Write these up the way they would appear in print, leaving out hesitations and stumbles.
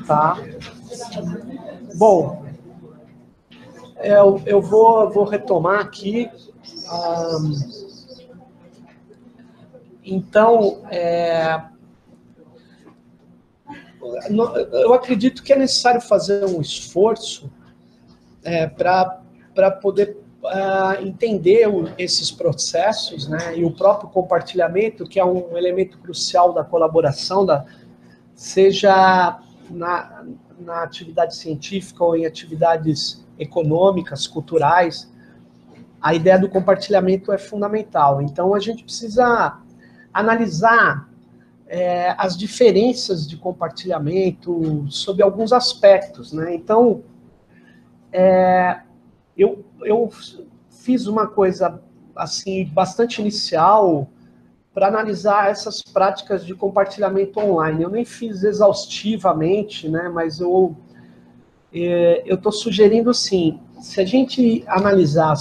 Tá. Bom, eu vou retomar aqui. Então, eu acredito que é necessário fazer um esforço para poder entender esses processos, né, e o próprio compartilhamento, que é um elemento crucial da colaboração, seja na atividade científica ou em atividades econômicas, culturais. A ideia do compartilhamento é fundamental. Então, a gente precisa analisar as diferenças de compartilhamento sob alguns aspectos, né? Então, eu fiz uma coisa assim bastante inicial para analisar essas práticas de compartilhamento online. Eu nem fiz exaustivamente, né? Mas eu estou sugerindo, sim, se a gente analisar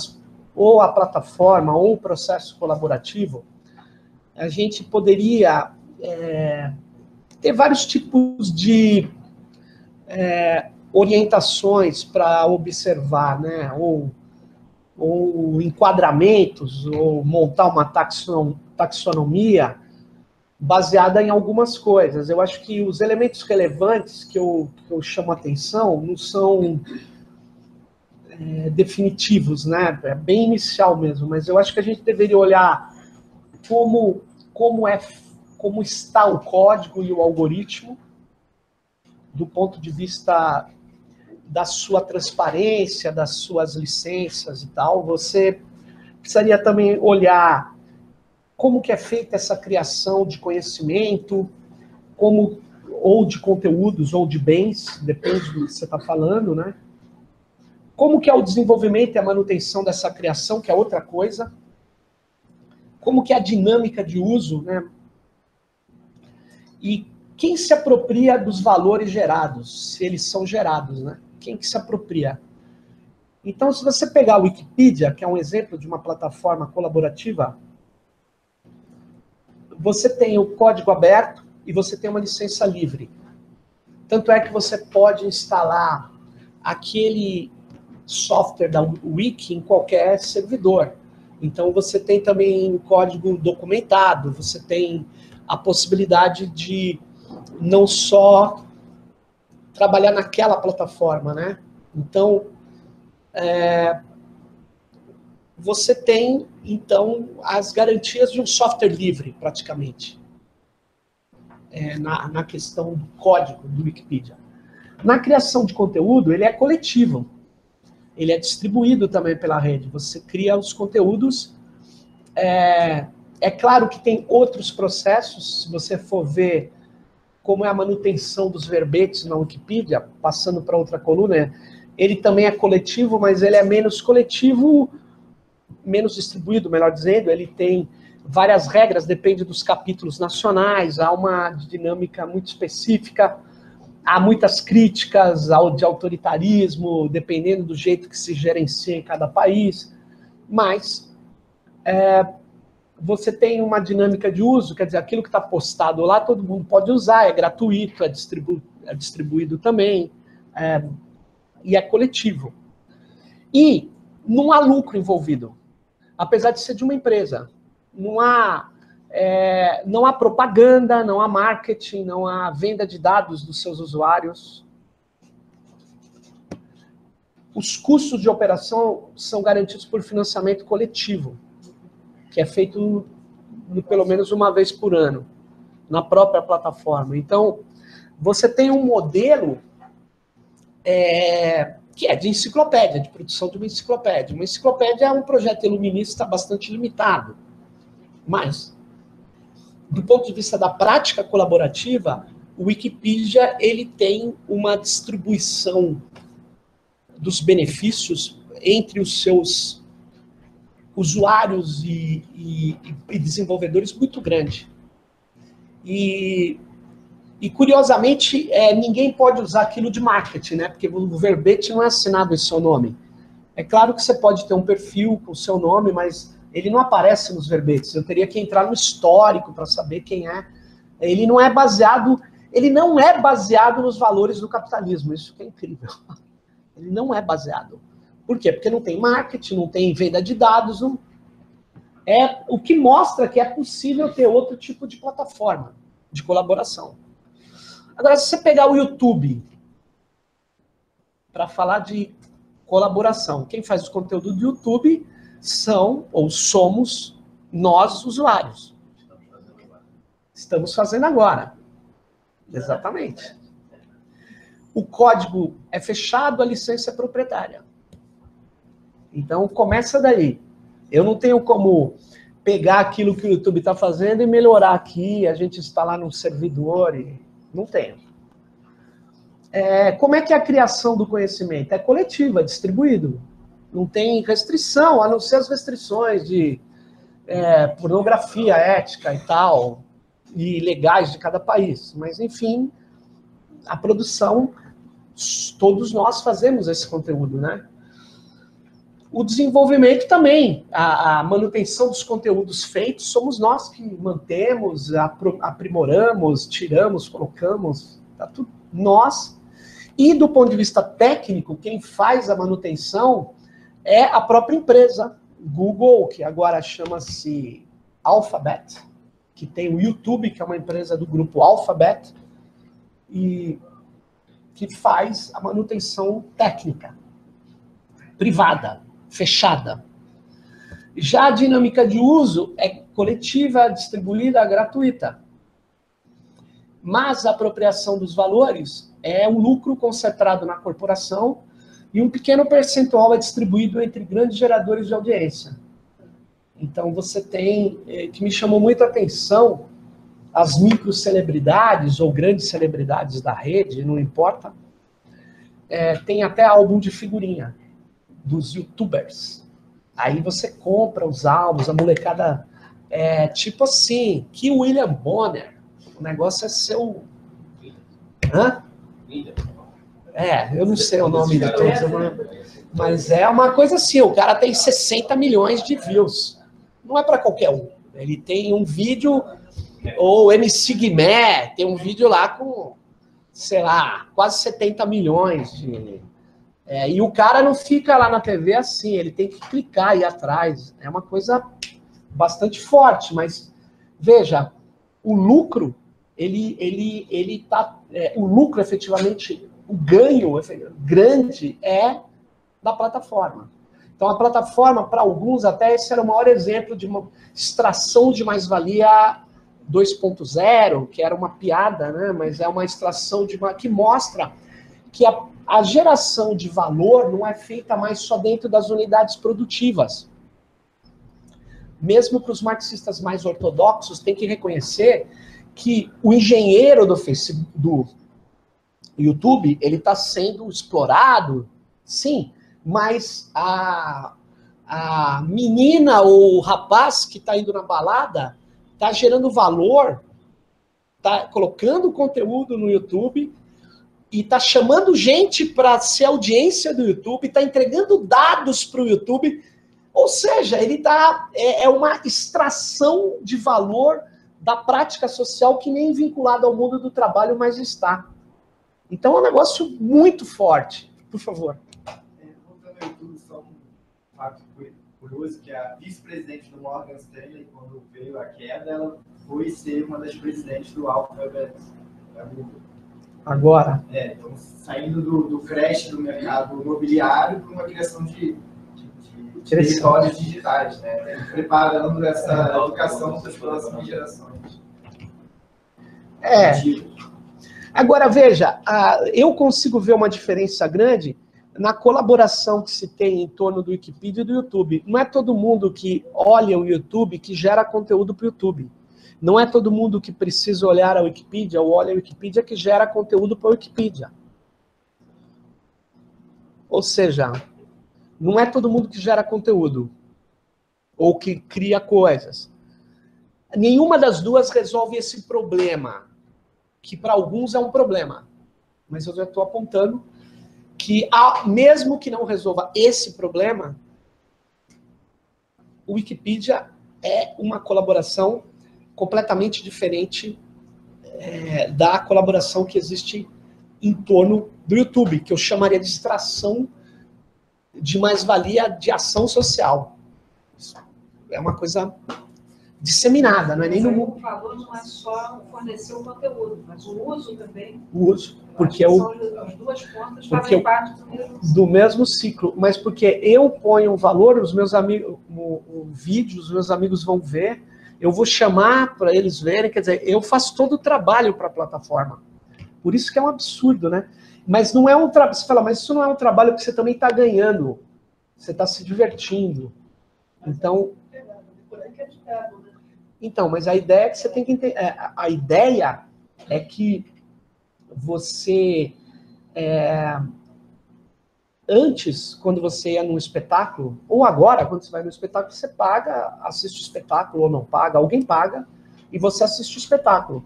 ou a plataforma ou o processo colaborativo, a gente poderia ter vários tipos de orientações para observar, né? Ou enquadramentos, ou montar uma taxonomia baseada em algumas coisas. Eu acho que os elementos relevantes que eu chamo a atenção não são definitivos, né? É bem inicial mesmo, mas eu acho que a gente deveria olhar como está o código e o algoritmo do ponto de vista da sua transparência, das suas licenças e tal. Você precisaria também olhar como que é feita essa criação de conhecimento, ou de conteúdos, ou de bens, depende do que você está falando, né? Como que é o desenvolvimento e a manutenção dessa criação, que é outra coisa. Como que é a dinâmica de uso, né? E quem se apropria dos valores gerados, se eles são gerados, né? Quem que se apropria? Então, se você pegar a Wikipedia, que é um exemplo de uma plataforma colaborativa, você tem o código aberto e você tem uma licença livre. Tanto é que você pode instalar aquele software da Wiki em qualquer servidor. Então, você tem também o código documentado, você tem a possibilidade de não só trabalhar naquela plataforma, né? Então, você tem, então, as garantias de um software livre, praticamente, na questão do código do Wikipedia. Na criação de conteúdo, ele é coletivo. Ele é distribuído também pela rede. Você cria os conteúdos. É claro que tem outros processos, se você for ver como é a manutenção dos verbetes na Wikipedia, passando para outra coluna, ele também é coletivo, mas ele é menos coletivo, menos distribuído, melhor dizendo. Ele tem várias regras, depende dos capítulos nacionais, há uma dinâmica muito específica, há muitas críticas de autoritarismo, dependendo do jeito que se gerencia em cada país, mas você tem uma dinâmica de uso, quer dizer, aquilo que está postado lá, todo mundo pode usar, é gratuito, é distribuído também, e é coletivo. E não há lucro envolvido, apesar de ser de uma empresa. Não há propaganda, não há marketing, não há venda de dados dos seus usuários. Os custos de operação são garantidos por financiamento coletivo, que é feito pelo menos uma vez por ano, na própria plataforma. Então, você tem um modelo que é de enciclopédia, de produção de uma enciclopédia. Uma enciclopédia é um projeto iluminista bastante limitado. Mas, do ponto de vista da prática colaborativa, o Wikipedia ele tem uma distribuição dos benefícios entre os seus usuários e desenvolvedores muito grande. E curiosamente, ninguém pode usar aquilo de marketing, né? Porque o verbete não é assinado em seu nome. É claro que você pode ter um perfil com o seu nome, mas Ele não aparece nos verbetes. Eu teria que entrar no histórico para saber quem é. Ele não é baseado nos valores do capitalismo. Isso que é incrível. Ele não é baseado. Por quê? Porque não tem marketing, não tem venda de dados. É o que mostra que é possível ter outro tipo de plataforma de colaboração. Agora, se você pegar o YouTube para falar de colaboração, quem faz o conteúdo do YouTube são ou somos nós, usuários. Estamos fazendo agora. Exatamente. O código é fechado, a licença é proprietária. Então, começa daí. Eu não tenho como pegar aquilo que o YouTube está fazendo e melhorar aqui, a gente instalar num servidor. Não tenho. Como é que é a criação do conhecimento? É coletiva, é distribuído. Não tem restrição, a não ser as restrições de pornografia, ética e tal, e legais de cada país. Mas, enfim, a produção, todos nós fazemos esse conteúdo, né? O desenvolvimento também, a manutenção dos conteúdos feitos, somos nós que mantemos, aprimoramos, tiramos, colocamos, tá tudo nós. E do ponto de vista técnico, quem faz a manutenção é a própria empresa. Google, que agora chama-se Alphabet, que tem o YouTube, que é uma empresa do grupo Alphabet, e que faz a manutenção técnica, privada, fechada. Já a dinâmica de uso é coletiva, distribuída, gratuita. Mas a apropriação dos valores é um lucro concentrado na corporação e um pequeno percentual é distribuído entre grandes geradores de audiência. Então você tem, que me chamou muita atenção, as microcelebridades ou grandes celebridades da rede, não importa, tem até álbum de figurinha dos youtubers. Aí você compra os álbuns, a molecada tipo assim, que William Bonner, o negócio é seu... Hã? Eu não sei o nome de todos, mas é uma coisa assim, o cara tem 60 milhões de views. Não é para qualquer um. Ele tem um vídeo, ou MC Guimé, tem um vídeo lá com, sei lá, quase 70 milhões de... e o cara não fica lá na TV assim, ele tem que clicar e ir atrás. É uma coisa bastante forte, mas veja, o lucro, ele tá... o lucro, efetivamente, o ganho grande é da plataforma. Então, a plataforma, para alguns, até esse era o maior exemplo de uma extração de mais-valia 2.0, que era uma piada, né? Mas é uma extração que mostra que a geração de valor não é feita mais só dentro das unidades produtivas. Mesmo para os marxistas mais ortodoxos, tem que reconhecer que o engenheiro do YouTube, ele está sendo explorado, sim, mas a menina ou o rapaz que está indo na balada está gerando valor, está colocando conteúdo no YouTube e está chamando gente para ser audiência do YouTube, está entregando dados para o YouTube, ou seja, ele tá, é uma extração de valor da prática social que nem vinculado ao mundo do trabalho mais está. Então é um negócio muito forte. Por favor. Voltando ao YouTube, só um fato curioso, que a vice-presidente do Morgan Stanley, quando veio a queda, ela foi ser uma das presidentes do Alphabet, da Google. Agora. Então, saindo do crash do mercado imobiliário para uma criação de territórios digitais, né? Preparando essa educação para as próximas gerações. Agora, veja, eu consigo ver uma diferença grande na colaboração que se tem em torno do Wikipedia e do YouTube. Não é todo mundo que olha o YouTube que gera conteúdo para o YouTube. Não é todo mundo que precisa olhar a Wikipedia ou olha a Wikipedia que gera conteúdo para a Wikipedia. Ou seja, não é todo mundo que gera conteúdo ou que cria coisas. Nenhuma das duas resolve esse problema, que para alguns é um problema. Mas eu já estou apontando que, mesmo que não resolva esse problema, o Wikipedia é uma colaboração completamente diferente da colaboração que existe em torno do YouTube, que eu chamaria de extração de mais-valia de ação social. É uma coisa disseminada, não é nem no mundo. O valor não é só fornecer o conteúdo, mas o uso também. O uso, porque as duas pontas fazem parte do mesmo ciclo, mas porque eu ponho um valor, os meus amigos, o vídeo, os meus amigos vão ver, eu vou chamar para eles verem, quer dizer, eu faço todo o trabalho para a plataforma. Por isso que é um absurdo, né? Mas não é um trabalho, você fala, mas isso não é um trabalho que você também está ganhando, você está se divertindo. Então, mas a ideia é que você tem que entender, a ideia é que você, antes, quando você ia num espetáculo, ou agora, quando você vai num espetáculo, você paga, assiste o espetáculo ou não paga, alguém paga, e você assiste o espetáculo.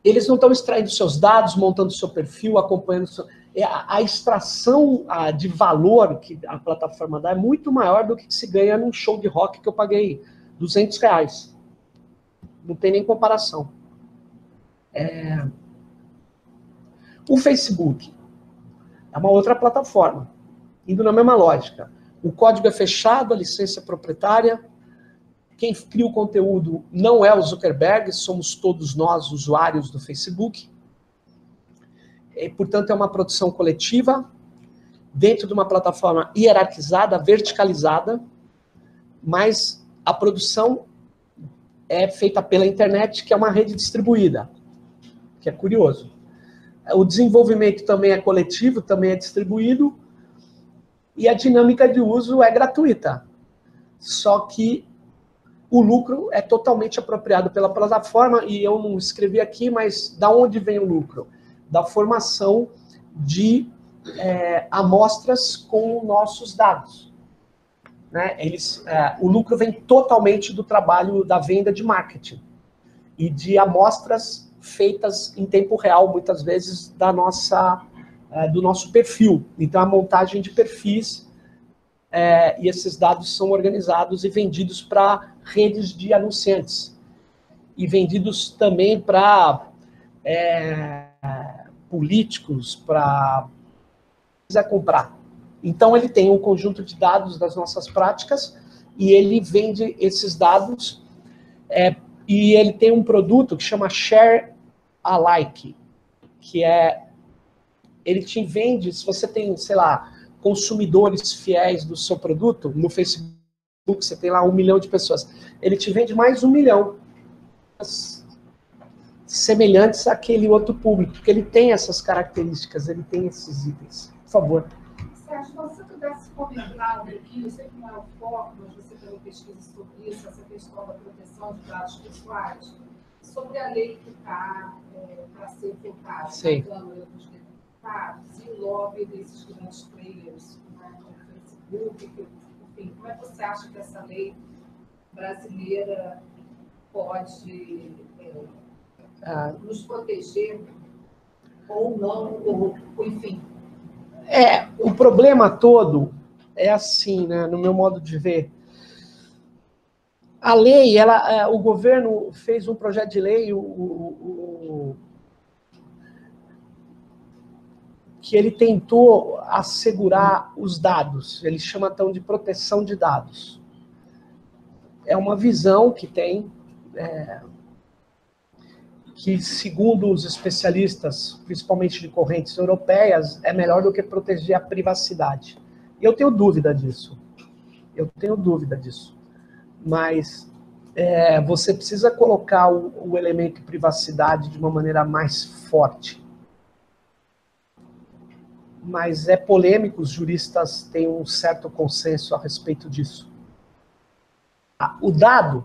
Eles não estão extraindo seus dados, montando seu perfil, acompanhando a extração de valor que a plataforma dá é muito maior do que se ganha num show de rock que eu paguei R$200. Não tem nem comparação. O Facebook é uma outra plataforma, indo na mesma lógica. O código é fechado, a licença é proprietária. Quem cria o conteúdo não é o Zuckerberg, somos todos nós usuários do Facebook. E, portanto, é uma produção coletiva, dentro de uma plataforma hierarquizada, verticalizada, mas a produção é feita pela internet, que é uma rede distribuída, que é curioso. O desenvolvimento também é coletivo, também é distribuído, e a dinâmica de uso é gratuita. Só que o lucro é totalmente apropriado pela plataforma, e eu não escrevi aqui, mas da onde vem o lucro? Da formação de amostras com nossos dados. Né? O lucro vem totalmente do trabalho da venda de marketing e de amostras feitas em tempo real, muitas vezes, do nosso perfil. Então, a montagem de perfis, e esses dados são organizados e vendidos para redes de anunciantes. E vendidos também para políticos, para quiser comprar. Então, ele tem um conjunto de dados das nossas práticas e ele vende esses dados e ele tem um produto que chama Share Alike, que ele te vende, se você tem, sei lá, consumidores fiéis do seu produto, no Facebook você tem lá 1 milhão de pessoas, ele te vende mais 1 milhão semelhantes àquele outro público, porque ele tem essas características, ele tem esses itens. Por favor. Sérgio, se você pudesse comentar um pouquinho, eu sei que não é o foco, mas você também pesquisa sobre isso, essa questão da proteção de dados pessoais, sobre a lei que está para ser votada na Câmara dos Deputados e o lobby desses grandes players, né, como o Facebook, enfim, como é que você acha que essa lei brasileira pode nos proteger ou não, ou enfim? O problema todo é assim, né, no meu modo de ver. A lei, o governo fez um projeto de lei que ele tentou assegurar os dados. Ele chama então de proteção de dados. É uma visão que tem, que segundo os especialistas, principalmente de correntes europeias, é melhor do que proteger a privacidade. E eu tenho dúvida disso. Mas você precisa colocar o elemento privacidade de uma maneira mais forte. Mas é polêmico, os juristas têm um certo consenso a respeito disso. O dado,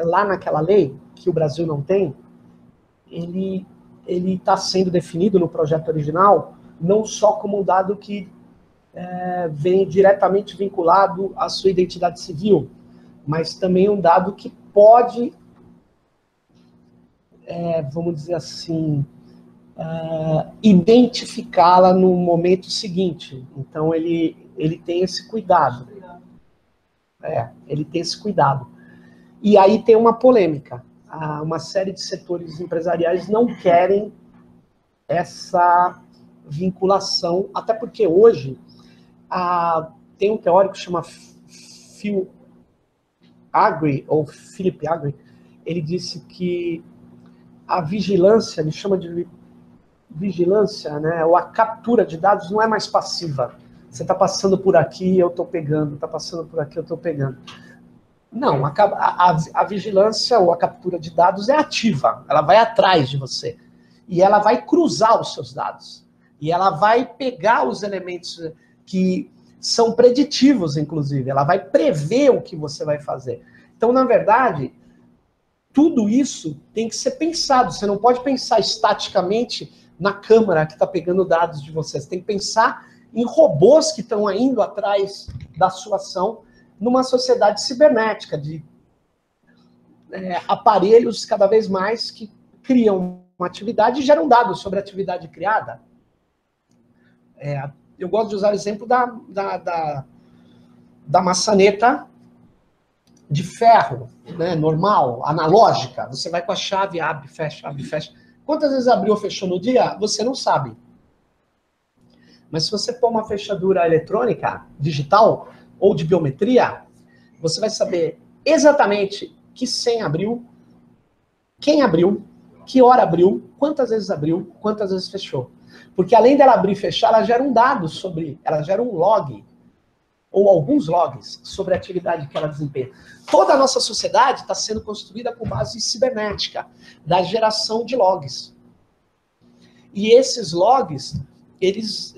lá naquela lei, que o Brasil não tem, ele está sendo definido no projeto original, não só como um dado que vem diretamente vinculado à sua identidade civil, mas também um dado que pode, vamos dizer assim, identificá-la no momento seguinte. Então, ele tem esse cuidado. Ele tem esse cuidado. E aí tem uma polêmica. Uma série de setores empresariais não querem essa vinculação, até porque hoje tem um teórico que chama Phil Agri, ou Philip Agri, ele disse que a vigilância, ele chama de vigilância, né, ou a captura de dados não é mais passiva. Você está passando por aqui, eu estou pegando, está passando por aqui, eu estou pegando. Não, a vigilância ou a captura de dados é ativa, ela vai atrás de você. E ela vai cruzar os seus dados. E ela vai pegar os elementos que são preditivos, inclusive. Ela vai prever o que você vai fazer. Então, na verdade, tudo isso tem que ser pensado. Você não pode pensar estaticamente na câmera que está pegando dados de você. Você tem que pensar em robôs que estão indo atrás da sua ação numa sociedade cibernética, de aparelhos cada vez mais que criam uma atividade e geram dados sobre a atividade criada. Eu gosto de usar o exemplo da maçaneta de ferro, né, normal, analógica. Você vai com a chave, abre, fecha, abre, fecha. Quantas vezes abriu ou fechou no dia? Você não sabe. Mas se você pôr uma fechadura eletrônica, digital, ou de biometria, você vai saber exatamente que senha abriu, quem abriu, que hora abriu, quantas vezes fechou. Porque além dela abrir e fechar, ela gera um dado ela gera um log, ou alguns logs, sobre a atividade que ela desempenha. Toda a nossa sociedade está sendo construída com base cibernética, da geração de logs. E esses logs, eles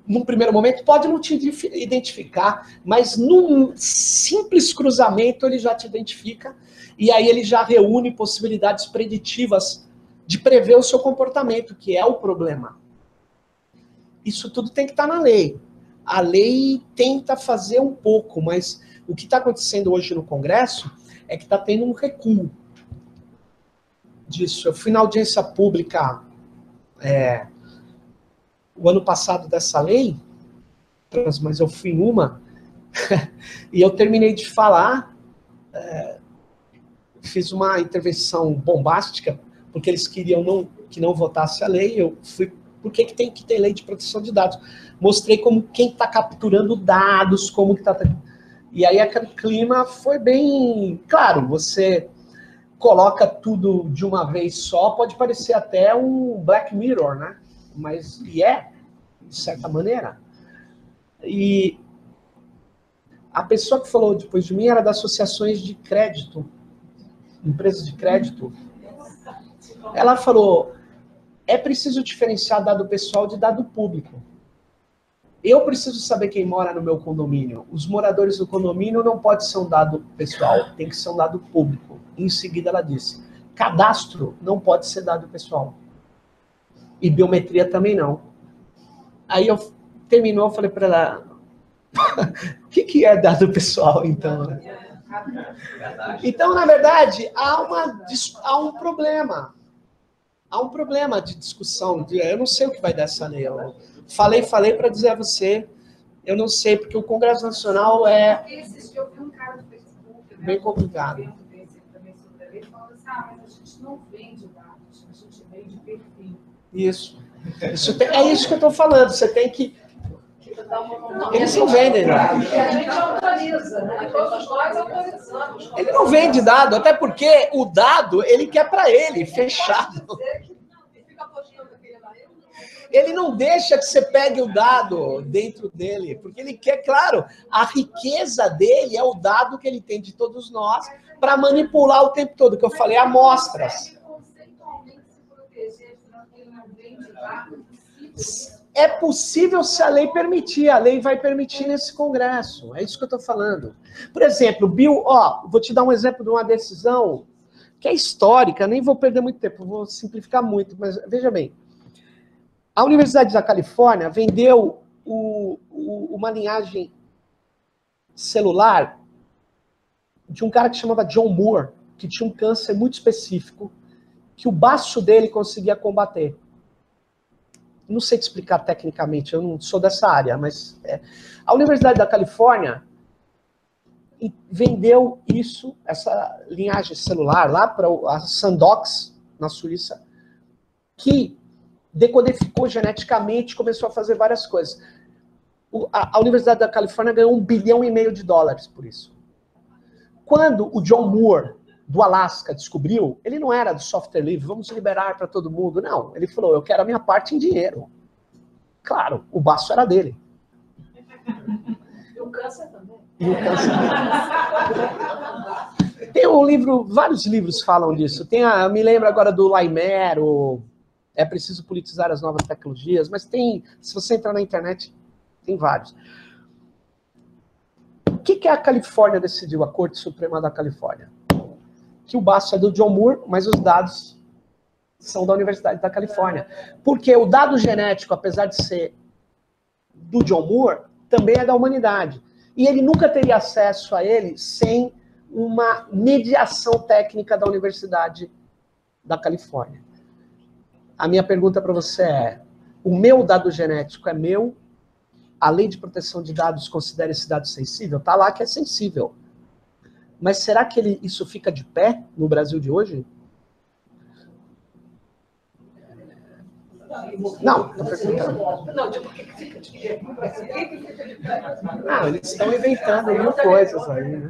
num primeiro momento, podem não te identificar, mas num simples cruzamento ele já te identifica, e aí ele já reúne possibilidades preditivas de prever o seu comportamento, que é o problema. Isso tudo tem que estar na lei. A lei tenta fazer um pouco, mas o que está acontecendo hoje no Congresso é que está tendo um recuo disso. Eu fui na audiência pública o ano passado dessa lei, mas eu fui em uma, e eu terminei de falar, fiz uma intervenção bombástica, porque eles queriam que não votasse a lei, eu fui, por que tem que ter lei de proteção de dados? Mostrei como quem está capturando dados, como que está... E aí aquele clima foi bem... Claro, você coloca tudo de uma vez só, pode parecer até um Black Mirror, né? Mas, de certa maneira. E a pessoa que falou depois de mim era das associações de crédito, empresas de crédito. Ela falou, é preciso diferenciar dado pessoal de dado público. Eu preciso saber quem mora no meu condomínio. Os moradores do condomínio não pode ser um dado pessoal, tem que ser um dado público. Em seguida ela disse, cadastro não pode ser dado pessoal. E biometria também não. Aí terminou, eu falei para ela, o que é dado pessoal, então? Então, na verdade, há um problema. Há um problema de discussão. Eu não sei o que vai dar essa lei. Eu falei para dizer a você, eu não sei, porque o Congresso Nacional é bem complicado. Mas a gente não vende dados, a gente vende perfil. Isso. É isso que eu estou falando. Você tem que... Eles não vendem dado. A gente autoriza, né? Todos nós autorizamos. Ele não vende dado, até porque o dado ele quer para ele, fechado. Ele não deixa que você pegue o dado dentro dele, porque ele quer, claro, a riqueza dele é o dado que ele tem de todos nós para manipular o tempo todo, que eu falei, amostras. É possível se a lei permitir, a lei vai permitir nesse Congresso, é isso que eu estou falando. Por exemplo, Bill, vou te dar um exemplo de uma decisão que é histórica, nem vou perder muito tempo, vou simplificar muito, mas veja bem, a Universidade da Califórnia vendeu uma linhagem celular de um cara que chamava John Moore, que tinha um câncer muito específico, que o baço dele conseguia combater. não sei te explicar tecnicamente, eu não sou dessa área, mas a Universidade da Califórnia vendeu isso, essa linhagem celular, lá para a Sandox, na Suíça, que decodificou geneticamente, começou a fazer várias coisas. A Universidade da Califórnia ganhou $1,5 bilhão por isso. Quando o John Moore, do Alasca, descobriu, ele não era do software livre, vamos liberar para todo mundo. Não, ele falou, eu quero a minha parte em dinheiro. Claro, o baço era dele. E o câncer também. E o câncer. Tem um livro, vários livros falam disso. Eu me lembro agora do Laimer, É Preciso Politizar as Novas Tecnologias, mas tem, se você entrar na internet, tem vários. O que a Califórnia decidiu, a Corte Suprema da Califórnia? Que o baço é do John Moore, mas os dados são da Universidade da Califórnia. Porque o dado genético, apesar de ser do John Moore, também é da humanidade. E ele nunca teria acesso a ele sem uma mediação técnica da Universidade da Califórnia. A minha pergunta para você é, o meu dado genético é meu? A lei de proteção de dados considera esse dado sensível? Está lá que é sensível. Mas será que isso fica de pé no Brasil de hoje? Não, estou perguntando. Não, tipo, o que fica de pé? Ah, eles estão inventando mil coisas aí, né?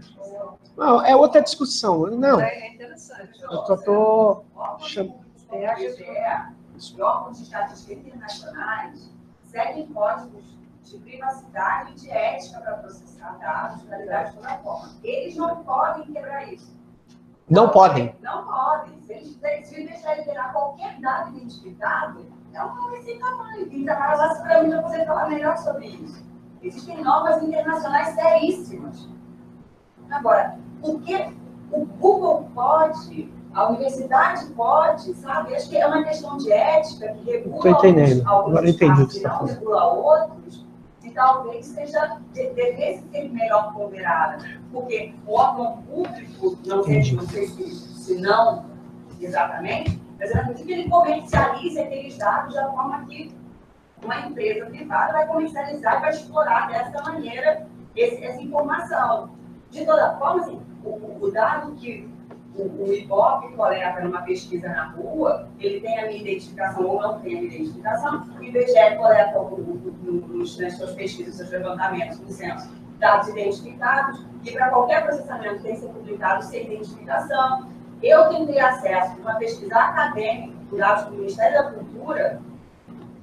Não, é outra discussão. Não. É interessante. Eu estou Tem a GDE, os órgãos de estatística internacionais seguem códigos de privacidade e de ética para processar dados, validar de toda forma. Eles não podem quebrar isso. Não podem. Não podem. Se eles deixarem liberar qualquer dado identificado, é uma receita mãe. Quem trabalha lá seguramente vai poder falar melhor sobre isso. Existem normas internacionais seríssimas. Agora, o que o Google pode, a universidade pode, sabe? Acho que é uma questão de ética que regula Agora entendi o que você está não falando. regula outros, e talvez devesse ser melhor ponderada. Porque o órgão público, não sei se não exatamente, mas é preciso que ele comercialize aqueles dados da forma que uma empresa privada vai comercializar e vai explorar dessa maneira essa informação. De toda forma, assim, o dado que o IBOP coleta numa pesquisa na rua, ele tem a minha identificação ou não tem a minha identificação, o IBGE coleta nas suas pesquisas, seus levantamentos, no censo, dados identificados, e para qualquer processamento tem que ser publicado sem identificação. Eu tenho que ter acesso a uma pesquisa acadêmica, por dados do Ministério da Cultura,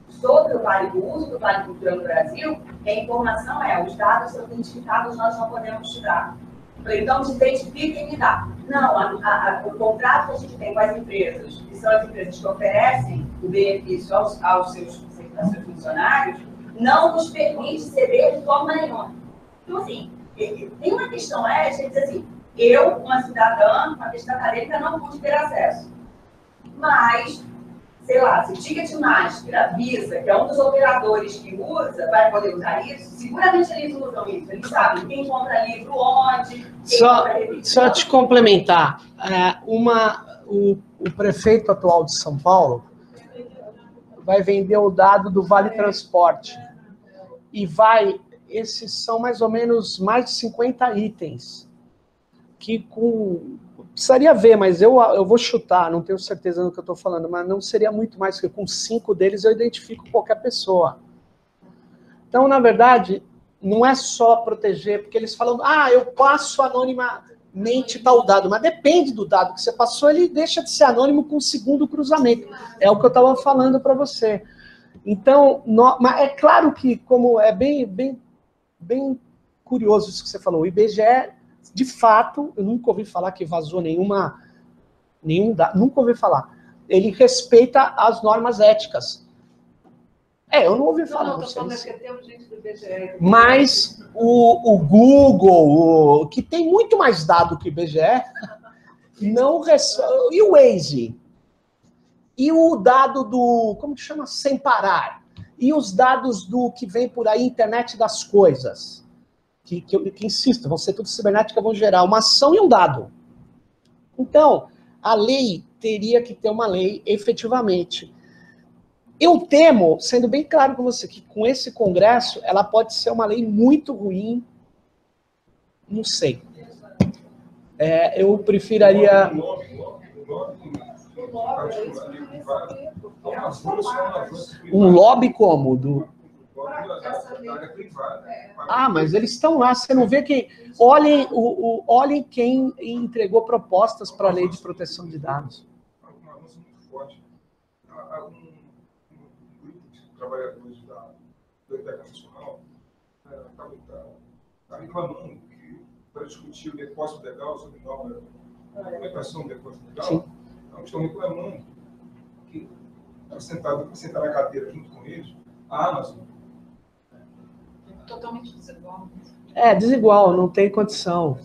sobre o Vale do uso do Vale Cultura no Brasil, que a informação é, os dados são identificados, nós não podemos te dar. Então, identifica e me dá. Não, o contrato que a gente tem com as empresas, que são as empresas que oferecem o benefício aos seus funcionários, não nos permite ceder de forma nenhuma. Então, assim, tem uma questão ética, dizer assim, eu, uma cidadã, uma pesquisa acadêmica, não pude ter acesso. Mas, sei lá, se Ticketmaster, Visa, que é um dos operadores que usa, vai poder usar isso, seguramente eles usam isso. Eles sabem quem compra livro onde, Só te complementar, o prefeito atual de São Paulo vai vender o dado do Vale Transporte. E esses são mais ou menos mais de 50 itens. Que precisaria ver, mas eu vou chutar, não tenho certeza do que eu estou falando, mas não seria muito mais que com 5 deles eu identifico qualquer pessoa. Então, na verdade, não é só proteger, porque eles falam, eu passo anonimamente tal dado, mas depende do dado que você passou, ele deixa de ser anônimo com o segundo cruzamento. É o que eu estava falando para você. Então, mas é claro que, como é bem curioso isso que você falou, o IBGE, de fato, eu nunca ouvi falar que vazou nenhum dado, nunca ouvi falar. Ele respeita as normas éticas. Eu não ouvi falar. Não, estou falando que tem gente do IBGE. Mas o Google, que tem muito mais dado que o IBGE, não e o Waze? E o dado do, como que chama? Sem parar. E os dados do que vem por aí, internet das coisas. Que insisto, vão ser tudo cibernética, vão gerar uma ação e um dado. Então, a lei teria que ter uma lei, efetivamente. Eu temo, sendo bem claro com você, que com esse Congresso, ela pode ser uma lei muito ruim, não sei. Eu preferiria... Um lobby como? Mas eles estão lá, você não vê quem... Olhem quem entregou propostas para a lei de proteção de dados. Uma avanço muito forte. Há um grupo de trabalhadores da Biblioteca Nacional está reclamando que, para discutir o depósito legal sobre nova documentação do depósito legal, então, estão reclamando que, para sentar na cadeira junto com eles, a Amazon. Totalmente desigual. Desigual, não tem condição.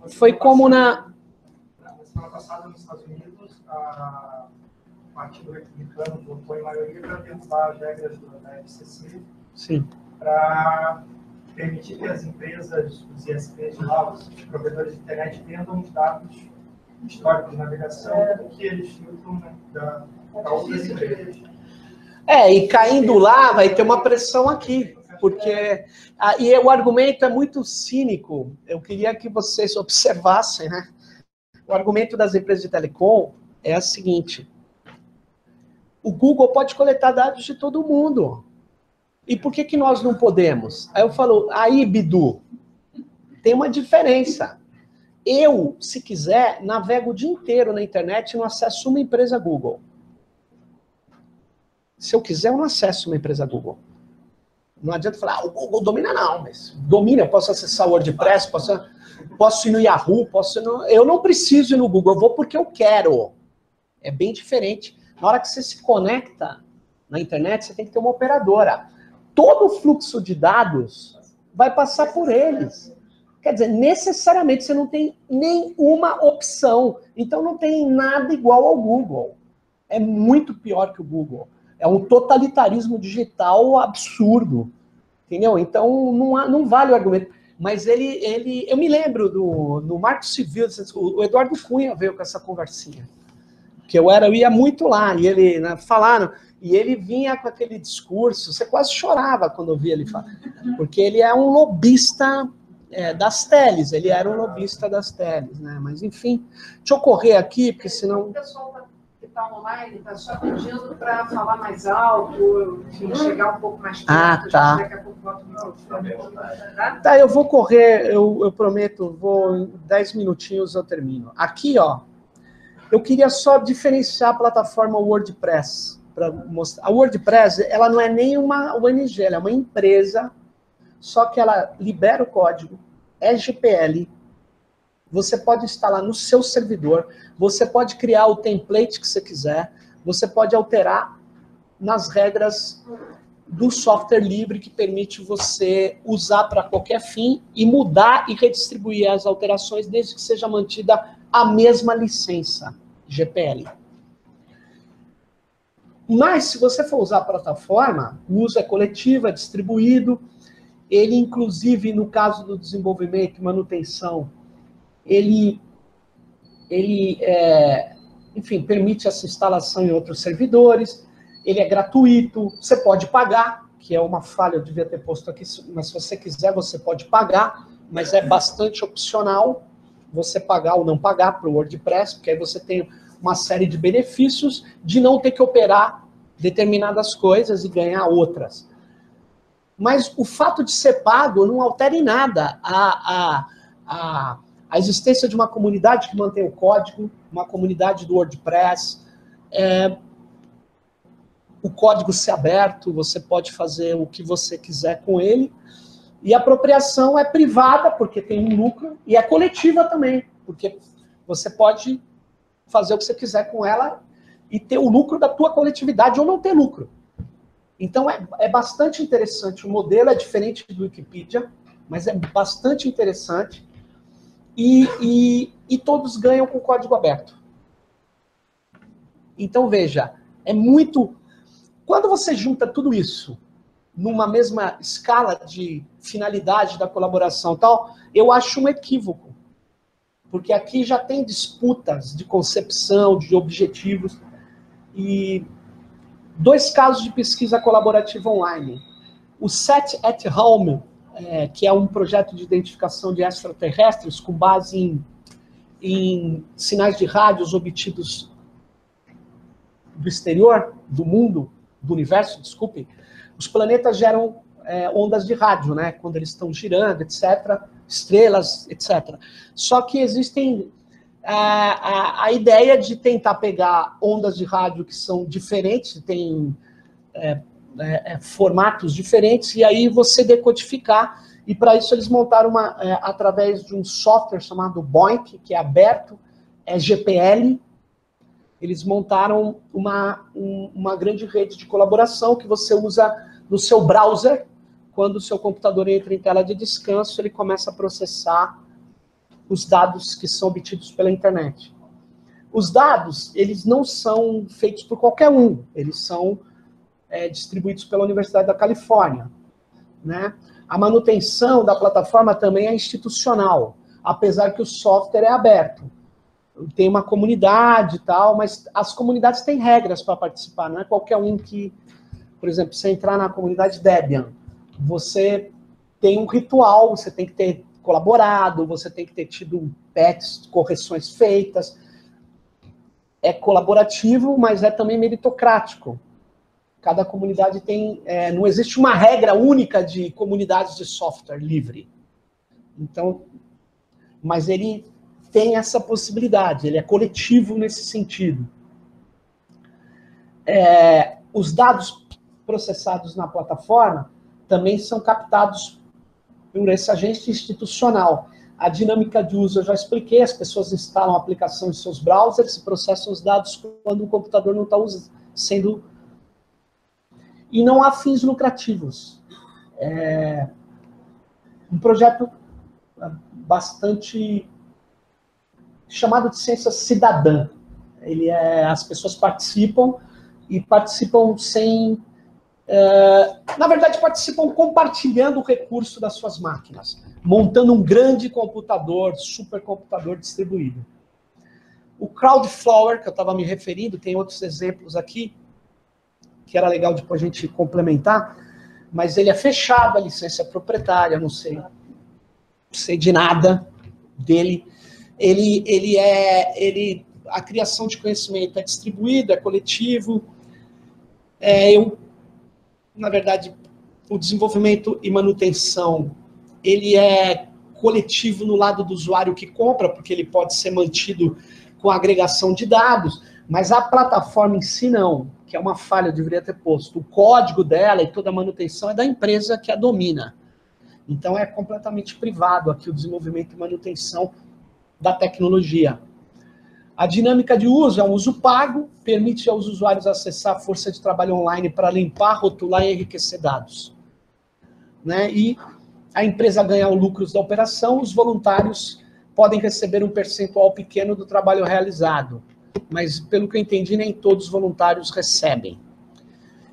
Foi como na semana passada, nos Estados Unidos, o Partido Republicano votou em maioria para derrubar as regras da FCC, para permitir que as empresas, os ISPs de lá, os provedores de internet, vendam os dados históricos de navegação que eles filtram, né, da outras empresas. E caindo lá, vai ter uma pressão aqui. Porque e o argumento é muito cínico. Eu queria que vocês observassem, né? O argumento das empresas de telecom é o seguinte: o Google pode coletar dados de todo mundo. E por que nós não podemos? Aí eu falo, Bidu, tem uma diferença. Eu, se quiser, navego o dia inteiro na internet e não acesso uma empresa Google. Se eu quiser, eu não acesso uma empresa Google. Não adianta falar, o Google domina não, mas domina, eu posso acessar o WordPress, posso ir no Yahoo, eu não preciso ir no Google, eu vou porque eu quero. É bem diferente. Na hora que você se conecta na internet, você tem que ter uma operadora. Todo o fluxo de dados vai passar por eles. Quer dizer, necessariamente você não tem nenhuma opção. Então não tem nada igual ao Google. É muito pior que o Google. É um totalitarismo digital absurdo, entendeu? Então, não vale o argumento. Mas eu me lembro no Marco Civil, o Eduardo Cunha veio com essa conversinha. Que eu ia muito lá, e ele, né, falaram, e ele vinha com aquele discurso, você quase chorava quando ouvia ele falar, porque ele é um lobista das teles, ele era um lobista das teles, né? Mas, enfim, deixa eu correr aqui, porque senão... Está online, está só pedindo para falar mais alto, enfim, chegar um pouco mais perto. Tá. Daqui a pouco bota o microfone. Tá, eu vou correr, eu prometo, em 10 minutinhos eu termino. Aqui, ó, eu queria só diferenciar a plataforma WordPress, para mostrar. A WordPress, ela não é nem uma ONG, ela é uma empresa, só que ela libera o código, é GPL, você pode instalar no seu servidor, você pode criar o template que você quiser, você pode alterar nas regras do software livre que permite você usar para qualquer fim e mudar e redistribuir as alterações desde que seja mantida a mesma licença, GPL. Mas, se você for usar a plataforma, o uso é coletivo, é distribuído, ele, inclusive, no caso do desenvolvimento e manutenção, enfim, permite essa instalação em outros servidores, ele é gratuito, você pode pagar, que é uma falha, eu devia ter posto aqui, mas se você quiser, você pode pagar, mas é bastante opcional você pagar ou não pagar para o WordPress, porque aí você tem uma série de benefícios de não ter que operar determinadas coisas e ganhar outras. Mas o fato de ser pago não altera em nada a existência de uma comunidade que mantém o código, uma comunidade do WordPress, o código ser aberto, você pode fazer o que você quiser com ele, e a apropriação é privada, porque tem um lucro, e é coletiva também, porque você pode fazer o que você quiser com ela e ter o lucro da tua coletividade ou não ter lucro. Então é bastante interessante, o modelo é diferente do Wikipedia, mas é bastante interessante, e todos ganham com código aberto. Então, veja, é muito... Quando você junta tudo isso numa mesma escala de finalidade da colaboração e tal, eu acho um equívoco. Porque aqui já tem disputas de concepção, de objetivos, e 2 casos de pesquisa colaborativa online. O Set at Home, que é um projeto de identificação de extraterrestres com base em sinais de rádios obtidos do exterior, do mundo, do universo, desculpe. Os planetas geram ondas de rádio, né? Quando eles estão girando, etc. Estrelas, etc. Só que existem a ideia de tentar pegar ondas de rádio que são diferentes, tem formatos diferentes, e aí você decodificar. E para isso eles montaram através de um software chamado BOINC, que é aberto, é GPL. Eles montaram uma grande rede de colaboração que você usa no seu browser. Quando o seu computador entra em tela de descanso, ele começa a processar os dados que são obtidos pela internet. Os dados, eles não são feitos por qualquer um, eles são distribuídos pela Universidade da Califórnia, né? A manutenção da plataforma também é institucional, apesar que o software é aberto. Tem uma comunidade e tal, mas as comunidades têm regras para participar, não é qualquer um que, por exemplo, você entrar na comunidade Debian, você tem um ritual, você tem que ter colaborado, você tem que ter tido patches, correções feitas. É colaborativo, mas é também meritocrático. Cada comunidade tem... não existe uma regra única de comunidades de software livre. Então, mas ele tem essa possibilidade, ele é coletivo nesse sentido. Os dados processados na plataforma também são captados por esse agente institucional. A dinâmica de uso eu já expliquei, as pessoas instalam a aplicação em seus browsers e processam os dados quando o computador não está sendo... E não há fins lucrativos. Um projeto bastante chamado de ciência cidadã. As pessoas participam e participam sem... na verdade, participam compartilhando o recurso das suas máquinas, montando um grande computador, supercomputador distribuído. O Crowdflower, que eu estava me referindo, tem outros exemplos aqui, que era legal depois a gente complementar, mas ele é fechado, a licença é proprietária, não sei de nada dele. A criação de conhecimento é distribuída, é coletivo. Na verdade, o desenvolvimento e manutenção, ele é coletivo no lado do usuário que compra, porque ele pode ser mantido com agregação de dados, mas a plataforma em si não, que é uma falha, eu deveria ter posto. O código dela e toda a manutenção é da empresa que a domina. Então é completamente privado aqui o desenvolvimento e manutenção da tecnologia. A dinâmica de uso é um uso pago, permite aos usuários acessar a força de trabalho online para limpar, rotular e enriquecer dados. Né? E a empresa ganha os lucros da operação, os voluntários podem receber um percentual pequeno do trabalho realizado. Mas, pelo que eu entendi, nem todos os voluntários recebem.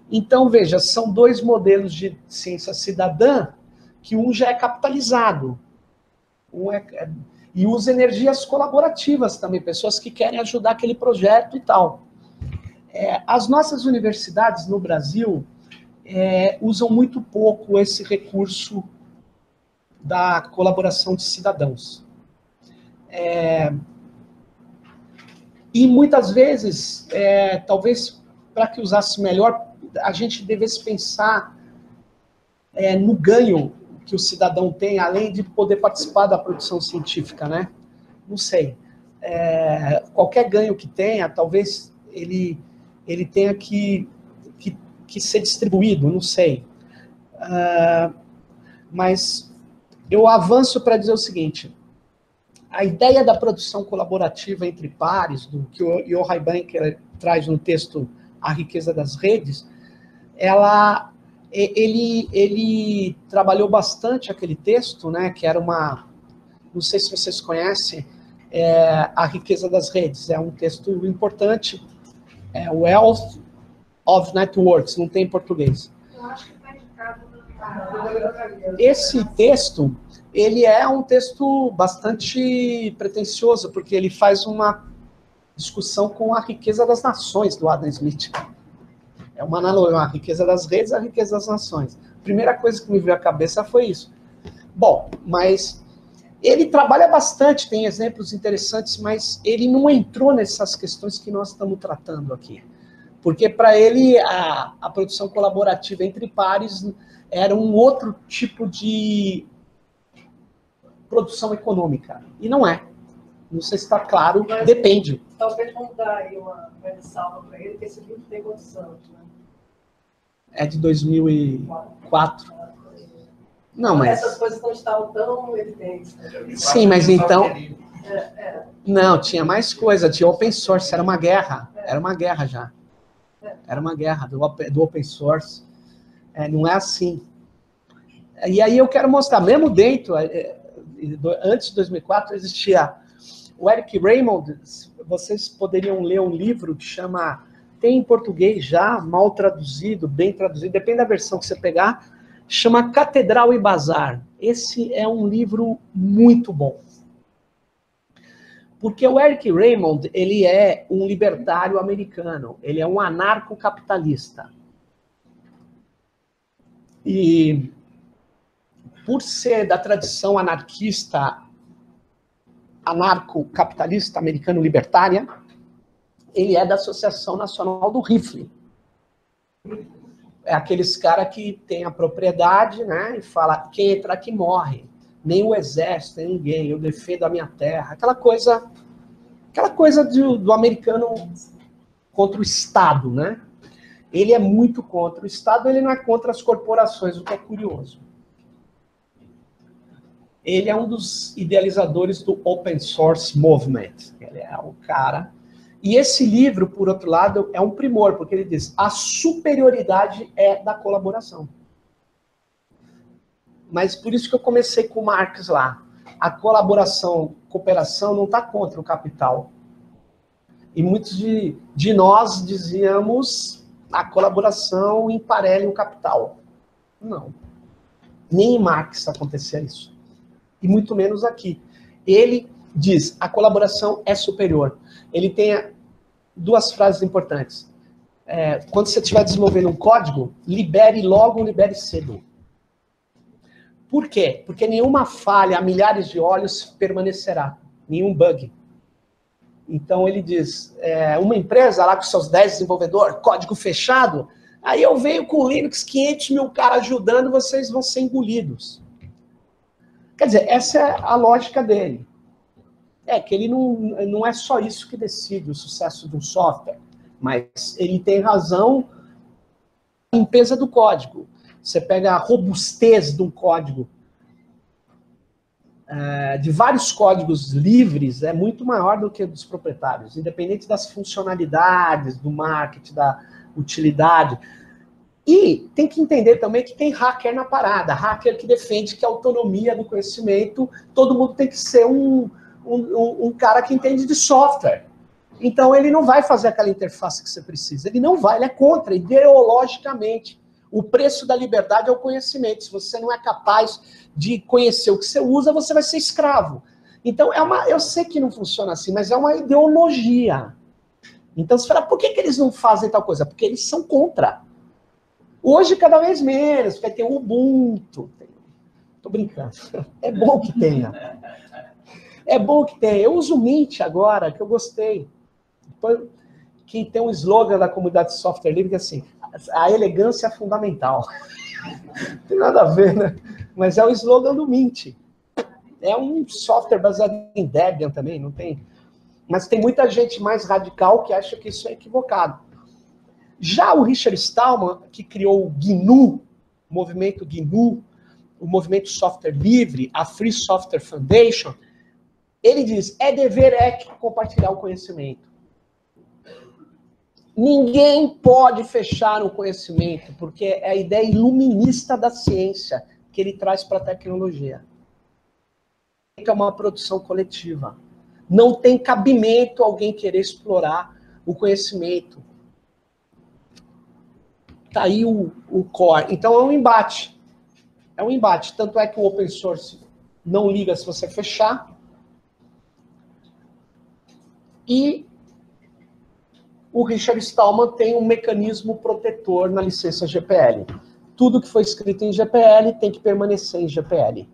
Então, veja, são 2 modelos de ciência cidadã, que um já é capitalizado. E usa energias colaborativas também, pessoas que querem ajudar aquele projeto e tal. As nossas universidades no Brasil usam muito pouco esse recurso da colaboração de cidadãos. E muitas vezes, talvez para que usasse melhor, a gente devesse pensar no ganho que o cidadão tem, além de poder participar da produção científica, né? Não sei. Qualquer ganho que tenha, talvez ele tenha que ser distribuído, não sei. Mas eu avanço para dizer o seguinte: a ideia da produção colaborativa entre pares, do que o Yochai Becker traz no texto A Riqueza das Redes, ele trabalhou bastante aquele texto, né, que era não sei se vocês conhecem, A Riqueza das Redes, é um texto importante, Wealth of Networks, não tem em português. Eu acho que está indicado. Esse texto, ele é um texto bastante pretensioso, porque ele faz uma discussão com a riqueza das nações do Adam Smith. É uma analogia, a riqueza das redes, a riqueza das nações. A primeira coisa que me veio à cabeça foi isso. Bom, mas ele trabalha bastante, tem exemplos interessantes, mas ele não entrou nessas questões que nós estamos tratando aqui. Porque para ele a produção colaborativa entre pares era um outro tipo de produção econômica. E não é. Não sei se está claro, mas depende. Talvez vamos dar aí uma ressalva para ele, que esse livro tem quantos anos, né? É de 2004. Não, mas... Essas coisas não estavam tão evidentes. Né? Sim, mas então... Não, tinha mais coisa, tinha open source, era uma guerra. Era uma guerra já. Era uma guerra do open source. Não é assim. E aí eu quero mostrar, mesmo dentro, antes de 2004, existia o Eric Raymond. Vocês poderiam ler um livro que chama, tem em português já, mal traduzido, bem traduzido, depende da versão que você pegar, chama Catedral e Bazar. Esse é um livro muito bom. Porque o Eric Raymond, ele é um libertário americano, ele é um anarcocapitalista. E por ser da tradição anarquista, anarcocapitalista americano libertária, ele é da Associação Nacional do Rifle. É aqueles caras que tem a propriedade, né, e fala, quem entra aqui morre. Nem o exército, nem ninguém, eu defendo a minha terra. Aquela coisa do americano contra o Estado, né? Ele é muito contra o Estado, ele não é contra as corporações, o que é curioso. Ele é um dos idealizadores do Open Source Movement. Ele é o cara. E esse livro, por outro lado, é um primor, porque ele diz, a superioridade é da colaboração. Mas por isso que eu comecei com o Marx lá. A cooperação não está contra o capital. E muitos de nós dizíamos a colaboração emparelha o capital. Não. Nem em Marx acontecia isso. E muito menos aqui. Ele diz, a colaboração é superior. Ele tem duas frases importantes. Quando você estiver desenvolvendo um código, libere logo, libere cedo. Por quê? Porque nenhuma falha a milhares de olhos permanecerá. Nenhum bug. Então ele diz, uma empresa lá com seus 10 desenvolvedores, código fechado, aí eu venho com o Linux, 500 mil caras ajudando, vocês vão ser engolidos. Quer dizer, essa é a lógica dele. Que ele não é só isso que decide o sucesso de um software, mas ele tem razão na limpeza do código. Você pega a robustez de um código, de vários códigos livres, é muito maior do que dos proprietários, independente das funcionalidades, do marketing, da utilidade. E tem que entender também que tem hacker na parada, hacker que defende que a autonomia do conhecimento, todo mundo tem que ser um cara que entende de software. Então ele não vai fazer aquela interface que você precisa, ele não vai, ele é contra, ideologicamente. O preço da liberdade é o conhecimento. Se você não é capaz de conhecer o que você usa, você vai ser escravo. Então, eu sei que não funciona assim, mas é uma ideologia. Então, você fala, por que eles não fazem tal coisa? Porque eles são contra. Hoje, cada vez menos, porque tem o Ubuntu. Tô brincando. É bom que tenha. É bom que tenha. Eu uso o Mint agora, que eu gostei. Que tem um slogan da comunidade de software livre que é assim, a elegância é fundamental. Não tem nada a ver, né? Mas é o slogan do Mint. É um software baseado em Debian também, não tem... Mas tem muita gente mais radical que acha que isso é equivocado. Já o Richard Stallman, que criou o GNU, o movimento GNU, o movimento software livre, a Free Software Foundation, ele diz, é dever ético compartilhar o conhecimento. Ninguém pode fechar o conhecimento, porque é a ideia iluminista da ciência que ele traz para a tecnologia. É uma produção coletiva. Não tem cabimento alguém querer explorar o conhecimento. Está aí o core. Então é um embate. É um embate. Tanto é que o open source não liga se você fechar. E o Richard Stallman tem um mecanismo protetor na licença GPL. Tudo que foi escrito em GPL tem que permanecer em GPL.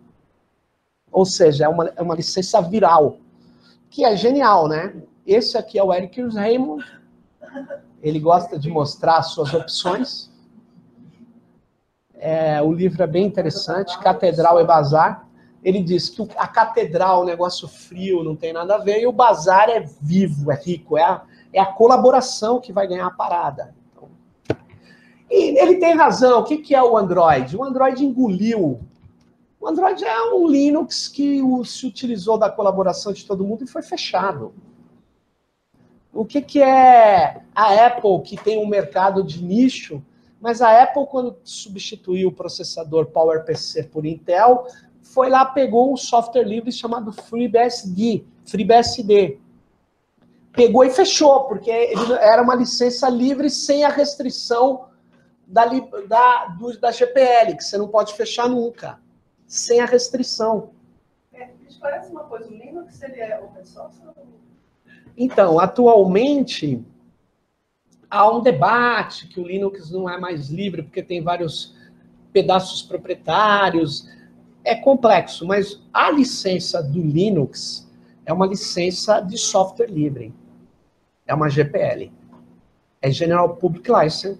Ou seja, é uma licença viral, que é genial, né? Esse aqui é o Eric Raymond. Ele gosta de mostrar as suas opções. O livro é bem interessante, Catedral e Bazar. Ele diz que a catedral é um negócio frio, não tem nada a ver, e o bazar é vivo, é rico, é a colaboração que vai ganhar a parada. Então, e ele tem razão. O que é o Android? O Android engoliu. O Android é um Linux que se utilizou da colaboração de todo mundo e foi fechado. O que é a Apple, que tem um mercado de nicho, mas a Apple, quando substituiu o processador PowerPC por Intel, foi lá, pegou um software livre chamado FreeBSD. Pegou e fechou, porque ele era uma licença livre sem a restrição da GPL, que você não pode fechar nunca. Sem a restrição. Isso parece uma coisa, o Linux ele é open source? Então, atualmente, há um debate que o Linux não é mais livre, porque tem vários pedaços proprietários. É complexo, mas a licença do Linux é uma licença de software livre. É uma GPL. É General Public License.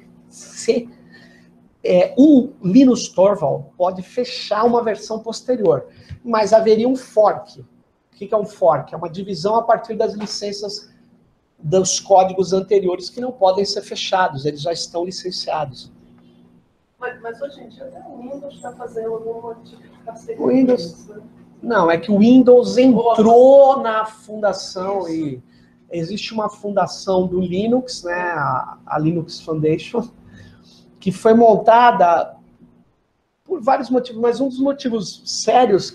O Linus Torvald pode fechar uma versão posterior, mas haveria um fork. O que é um fork? É uma divisão a partir das licenças dos códigos anteriores que não podem ser fechados, eles já estão licenciados. Mas hoje em dia até o Windows está fazendo alguma tipo de parceria. O Windows... Não, é que o Windows entrou na fundação e existe uma fundação do Linux, né, a Linux Foundation, que foi montada por vários motivos, mas um dos motivos sérios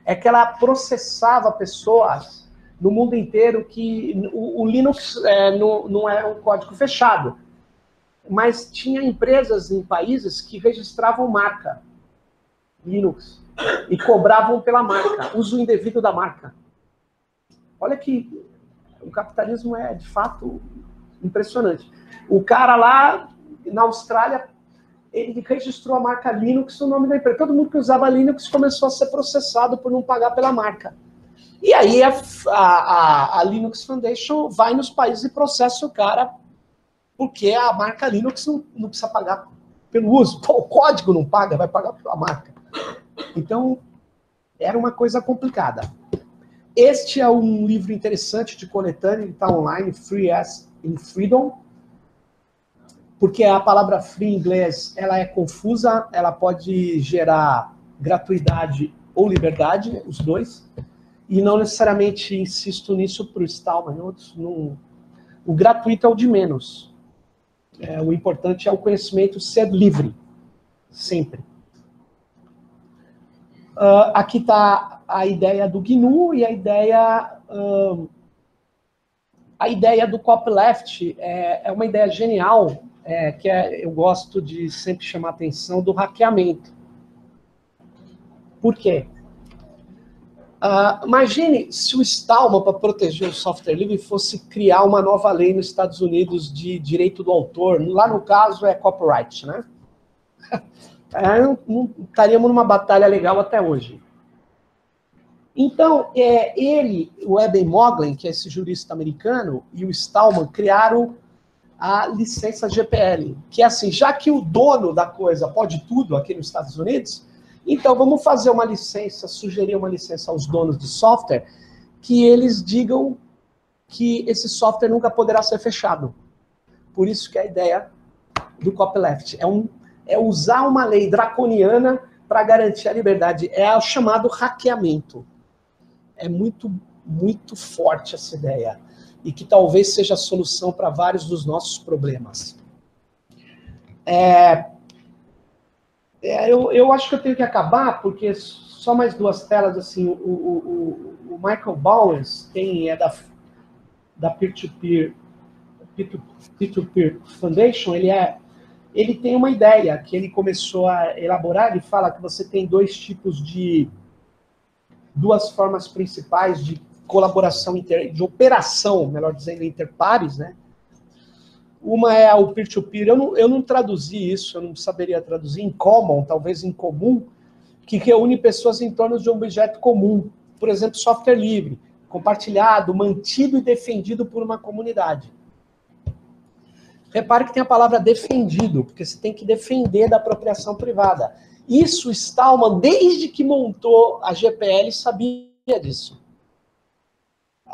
é que ela processava pessoas no mundo inteiro que o Linux não é um código fechado, mas tinha empresas em países que registravam marca Linux e cobravam pela marca, uso indevido da marca. Olha que o capitalismo é, de fato, impressionante. O cara lá na Austrália, ele registrou a marca Linux no nome da empresa. Todo mundo que usava Linux começou a ser processado por não pagar pela marca. E aí a Linux Foundation vai nos países e processa o cara porque a marca Linux não precisa pagar pelo uso. O código não paga, vai pagar pela marca. Então, era uma coisa complicada. Este é um livro interessante de coletânea, ele está online, Free as in Freedom, porque a palavra free em inglês ela é confusa, ela pode gerar gratuidade ou liberdade, os dois, e não necessariamente insisto nisso para o Stallman. O gratuito é o de menos. O importante é o conhecimento ser livre, sempre. Aqui está a ideia do GNU e a ideia do copyleft é uma ideia genial, eu gosto de sempre chamar a atenção do hackeamento. Por quê? Imagine se o Stallman, para proteger o software livre, fosse criar uma nova lei nos Estados Unidos de direito do autor. Lá no caso é copyright, né? Não estaríamos numa batalha legal até hoje. Então, o Eben Moglen, que é esse jurista americano, e o Stallman criaram a licença GPL, que é assim, já que o dono da coisa pode tudo aqui nos Estados Unidos, então vamos fazer uma licença, sugerir uma licença aos donos de software, que eles digam que esse software nunca poderá ser fechado. Por isso que a ideia do copyleft é usar uma lei draconiana para garantir a liberdade. É o chamado hackeamento. É muito, muito forte essa ideia. E que talvez seja a solução para vários dos nossos problemas. Eu acho que eu tenho que acabar, porque só mais duas telas. Assim, o Michael Bowers da Peer-to-Peer Foundation, ele tem uma ideia que ele começou a elaborar. Ele fala que você tem duas formas principais de colaboração, de operação, melhor dizendo, interpares, né? Uma é o peer-to-peer. Eu não traduzi isso, eu não saberia traduzir. Em common, talvez em comum, que reúne pessoas em torno de um objeto comum. Por exemplo, software livre, compartilhado, mantido e defendido por uma comunidade. Repare que tem a palavra defendido, porque você tem que defender da apropriação privada. Isso, Stallman, desde que montou a GPL, sabia disso.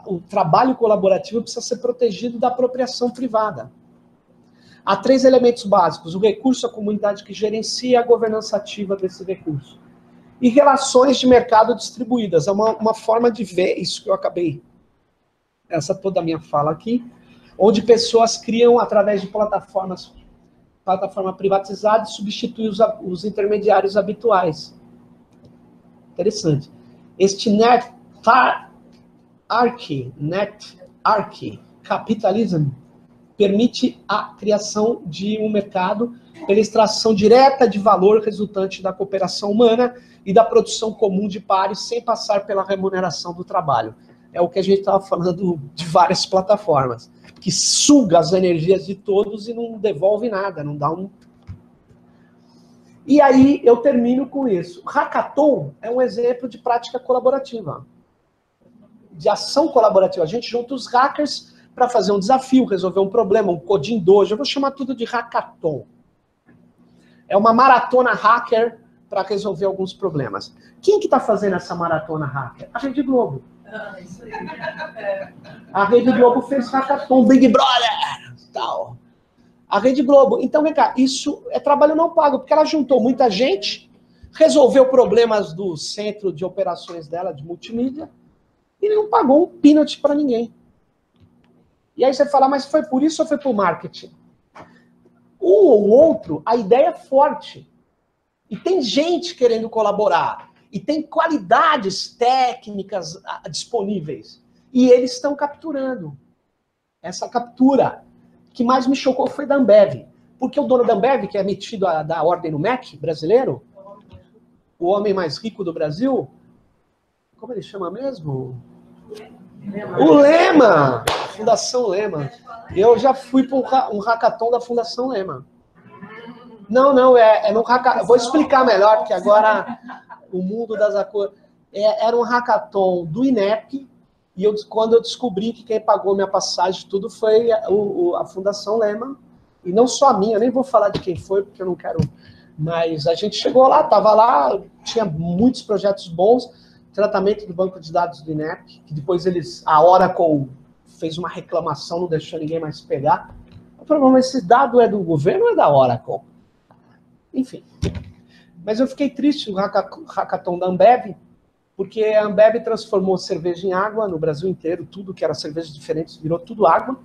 O trabalho colaborativo precisa ser protegido da apropriação privada. Há 3 elementos básicos: o recurso, a comunidade que gerencia, a governança ativa desse recurso. E relações de mercado distribuídas. É uma forma de ver isso que eu acabei. Essa toda a minha fala aqui. Onde pessoas criam, através de plataforma privatizada, e substituem os intermediários habituais. Interessante. Este Netarchy Capitalism permite a criação de um mercado pela extração direta de valor resultante da cooperação humana e da produção comum de pares, sem passar pela remuneração do trabalho. É o que a gente estava falando de várias plataformas, que suga as energias de todos e não devolve nada, não dá um... E aí eu termino com isso. Hackathon é um exemplo de prática colaborativa, de ação colaborativa. A gente junta os hackers para fazer um desafio, resolver um problema, um coding dojo. Eu vou chamar tudo de hackathon. É uma maratona hacker para resolver alguns problemas. Quem que está fazendo essa maratona hacker? A Rede Globo. Isso aí. A Rede Globo fez hackathon, Big Brother, tal. A Rede Globo. Então, vem cá, isso é trabalho não pago, porque ela juntou muita gente, resolveu problemas do centro de operações dela, de multimídia, e não pagou um peanut para ninguém. E aí você fala, mas foi por isso ou foi por marketing? Um ou outro, a ideia é forte. E tem gente querendo colaborar. E tem qualidades técnicas disponíveis. E eles estão capturando. Essa captura. O que mais me chocou foi da Ambev. Porque o dono da Ambev, que é metido a dar ordem no MEC brasileiro, o homem mais rico do Brasil, como ele chama mesmo? O Lema! Fundação Lema. Eu já fui para um hackathon da Fundação Lema. Não, é no hackathon. Vou explicar melhor, porque agora o mundo das acordos. Era um hackathon do INEP, e quando eu descobri que quem pagou minha passagem, tudo foi a Fundação Lema, e não só a minha, nem vou falar de quem foi, porque eu não quero. Mas a gente chegou lá, estava lá, tinha muitos projetos bons, tratamento do banco de dados do INEP, que depois a Oracle fez uma reclamação, não deixou ninguém mais pegar. O problema é, esse dado é do governo ou é da Oracle? Enfim. Mas eu fiquei triste no hackathon da Ambev, porque a Ambev transformou cerveja em água no Brasil inteiro, tudo que era cerveja diferente virou tudo água,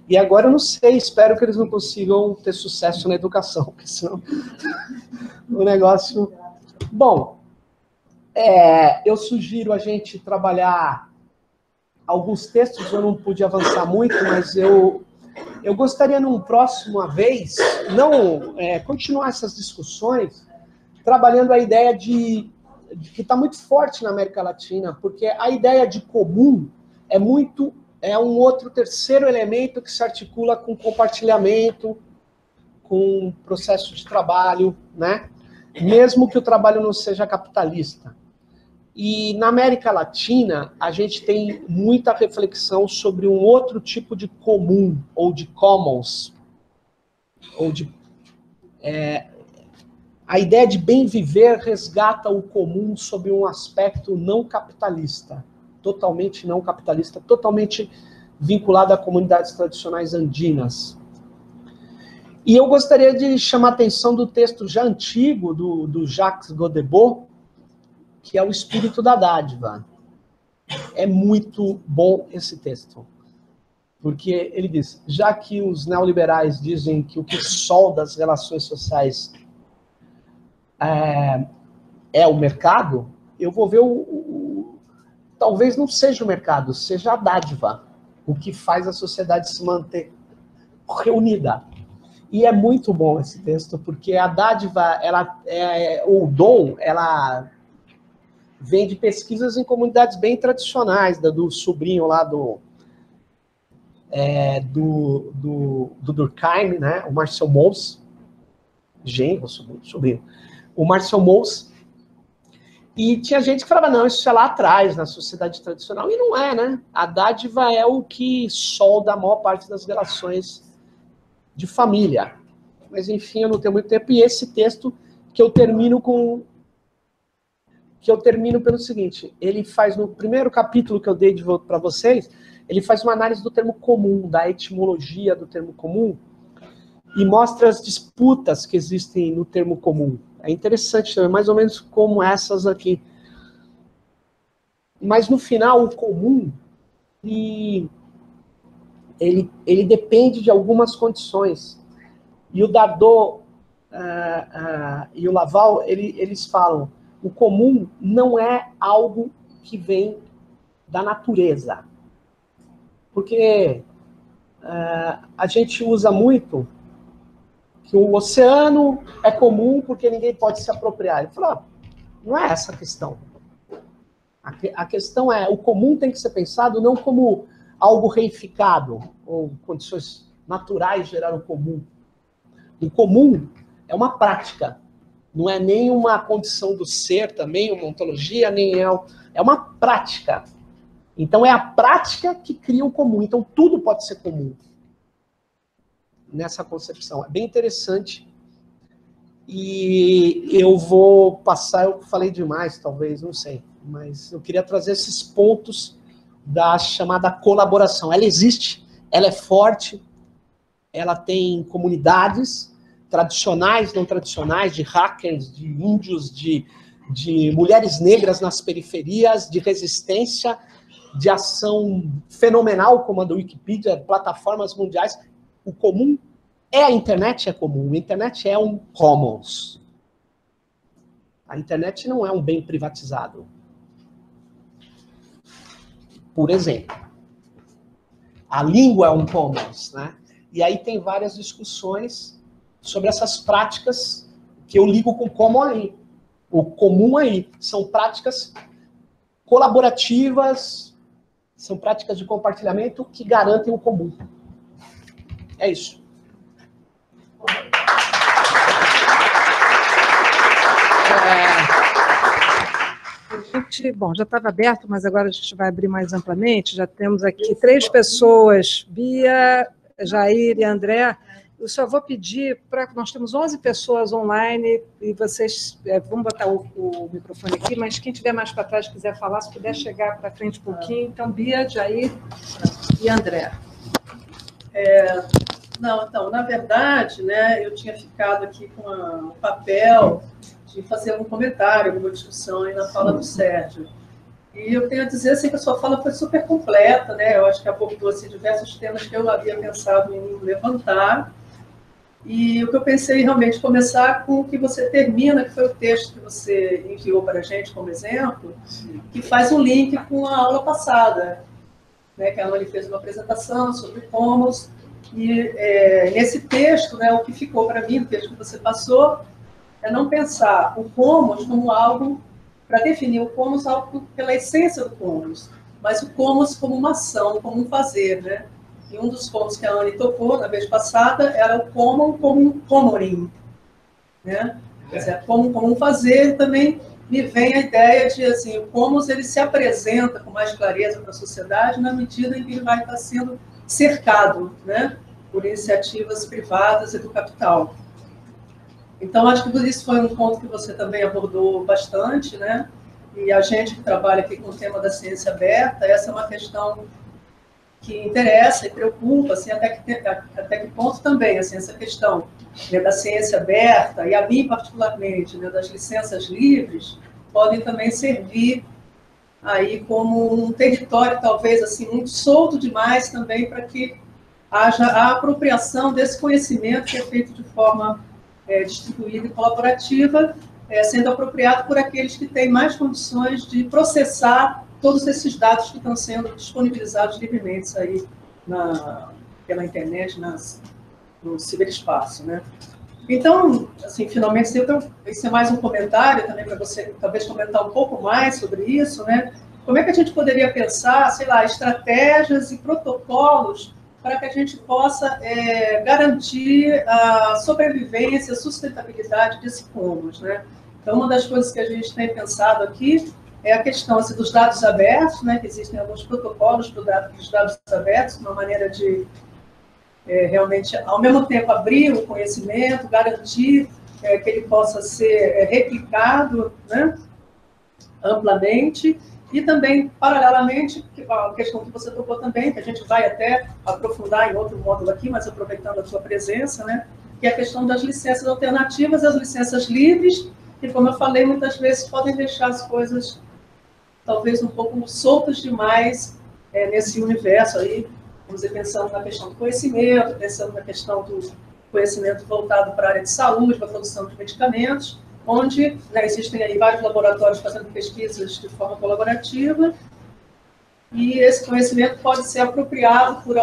e agora eu não sei, espero que eles não consigam ter sucesso na educação, porque senão o negócio... Bom, eu sugiro a gente trabalhar alguns textos, eu não pude avançar muito, mas eu gostaria, numa próxima vez, continuar essas discussões, trabalhando a ideia que está muito forte na América Latina, porque a ideia de comum é um outro terceiro elemento que se articula com compartilhamento, com processo de trabalho, né? Mesmo que o trabalho não seja capitalista. E na América Latina, a gente tem muita reflexão sobre um outro tipo de comum, ou de commons, a ideia de bem viver resgata o comum sob um aspecto não capitalista, totalmente não capitalista, totalmente vinculado a comunidades tradicionais andinas. E eu gostaria de chamar a atenção do texto já antigo do Jacques Godebout, que é o Espírito da Dádiva. É muito bom esse texto. Porque ele diz, já que os neoliberais dizem que o que solda as relações sociais é o mercado, eu vou ver talvez não seja o mercado, seja a dádiva, o que faz a sociedade se manter reunida. E é muito bom esse texto, porque a dádiva, o dom, ela vem de pesquisas em comunidades bem tradicionais, do sobrinho lá do do Durkheim, né? O Marcel Mauss, genro, sobrinho, o Marcel Mauss, e tinha gente que falava, não, isso é lá atrás, na sociedade tradicional, e não é, né? A dádiva é o que solda a maior parte das relações de família. Mas, enfim, eu não tenho muito tempo, e esse texto que eu termino pelo seguinte, ele faz, no primeiro capítulo que eu dei de volta para vocês, ele faz uma análise do termo comum, da etimologia do termo comum, e mostra as disputas que existem no termo comum. É interessante, é mais ou menos como essas aqui. Mas, no final, o comum, ele depende de algumas condições. E o Dardot e o Laval, eles falam, o comum não é algo que vem da natureza. Porque a gente usa muito que o oceano é comum porque ninguém pode se apropriar. Ele falou, não é essa a questão. A questão é, o comum tem que ser pensado não como algo reificado, ou condições naturais geraram o comum. O comum é uma prática, não é nem uma condição do ser também, uma ontologia, nem é uma prática. Então é a prática que cria o comum, então tudo pode ser comum. Nessa concepção. É bem interessante. E eu vou passar, eu falei demais, talvez, não sei, mas eu queria trazer esses pontos da chamada colaboração. Ela existe, ela é forte, ela tem comunidades tradicionais, não tradicionais, de hackers, de índios, de mulheres negras nas periferias, de resistência, de ação fenomenal, como a do Wikipedia, plataformas mundiais. O comum a internet é comum, a internet é um commons. A internet não é um bem privatizado. Por exemplo, a língua é um commons, né? E aí tem várias discussões sobre essas práticas que eu ligo com o common aí. O comum aí. São práticas colaborativas, são práticas de compartilhamento que garantem o comum. É isso. Bom, já estava aberto, mas agora a gente vai abrir mais amplamente. Já temos aqui 3 pessoas, Bia, Jair e André. Eu só vou pedir para... Nós temos 11 pessoas online e vocês... vamos botar o microfone aqui, mas quem estiver mais para trás quiser falar, se puder chegar para frente um pouquinho. Então, Bia, Jair e André. Não, então, na verdade, né, eu tinha ficado aqui com o papel de fazer um comentário, alguma discussão aí na fala do Sérgio. E eu tenho a dizer assim, que a sua fala foi super completa, né? Eu acho que abordou assim, diversos temas que eu havia pensado em levantar. E o que eu pensei realmente começar com o que você termina, que foi o texto que você enviou para a gente como exemplo, que faz um link com a aula passada, né? Que a Anne fez uma apresentação sobre commons. E nesse texto, né, o que ficou para mim, o texto que você passou, é não pensar o commons como algo, para definir o commons algo pela essência do commons, mas o commons como uma ação, como um fazer, né? E um dos pontos que a Anne tocou na vez passada era o common como um commoning, né? Quer dizer, como um fazer, também me vem a ideia de, assim, o commons ele se apresenta com mais clareza para a sociedade na medida em que ele vai estar sendo cercado, né, por iniciativas privadas e do capital. Então, acho que por isso foi um ponto que você também abordou bastante, né? E a gente que trabalha aqui com o tema da ciência aberta, essa é uma questão que interessa e preocupa, assim, até que ponto também, assim, essa questão, né, da ciência aberta, e a mim particularmente, né, das licenças livres, podem também servir aí como um território, talvez, assim, muito solto demais também para que haja a apropriação desse conhecimento que é feito de forma distribuída e colaborativa, sendo apropriado por aqueles que têm mais condições de processar todos esses dados que estão sendo disponibilizados livremente aí pela internet, no ciberespaço, né? Então, assim, finalmente, esse é mais um comentário também para você, talvez, comentar um pouco mais sobre isso, né? Como é que a gente poderia pensar, sei lá, estratégias e protocolos para que a gente possa garantir a sobrevivência, a sustentabilidade desse Commons, né? Então, uma das coisas que a gente tem pensado aqui é a questão assim, dos dados abertos, né? Que existem alguns protocolos para os dados abertos, uma maneira de realmente, ao mesmo tempo, abrir o conhecimento, garantir que ele possa ser replicado, né? Amplamente. E também, paralelamente, a questão que você tocou também, que a gente vai até aprofundar em outro módulo aqui, mas aproveitando a sua presença, né, que é a questão das licenças alternativas, as licenças livres, que, como eu falei, muitas vezes podem deixar as coisas talvez um pouco soltas demais nesse universo aí, vamos dizer, pensando na questão do conhecimento, pensando na questão do conhecimento voltado para a área de saúde, para a produção de medicamentos, onde existem aí vários laboratórios fazendo pesquisas de forma colaborativa, e esse conhecimento pode ser apropriado por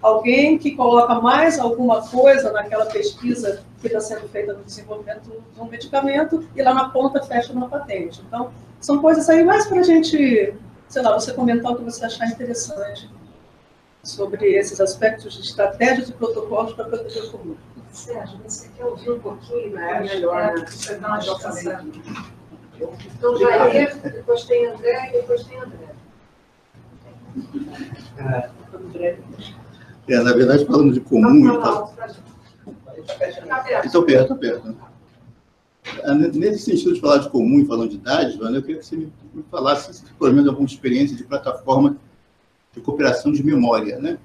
alguém que coloca mais alguma coisa naquela pesquisa que está sendo feita no desenvolvimento de um medicamento, e lá na ponta fecha uma patente. Então, são coisas aí mais para a gente, sei lá, você comentar o que você achar interessante sobre esses aspectos de estratégias e protocolos para proteger o comum. Sérgio, você quer ouvir um pouquinho? Melhor, né? Você dá uma descansada. Então, Jair, depois tem André e depois tem André. Na verdade, falando de comum... Estou perto. Nesse sentido de falar de comum e falando de dados, Joana, eu queria que você me falasse, se pelo menos, alguma experiência de plataforma de cooperação de memória, né?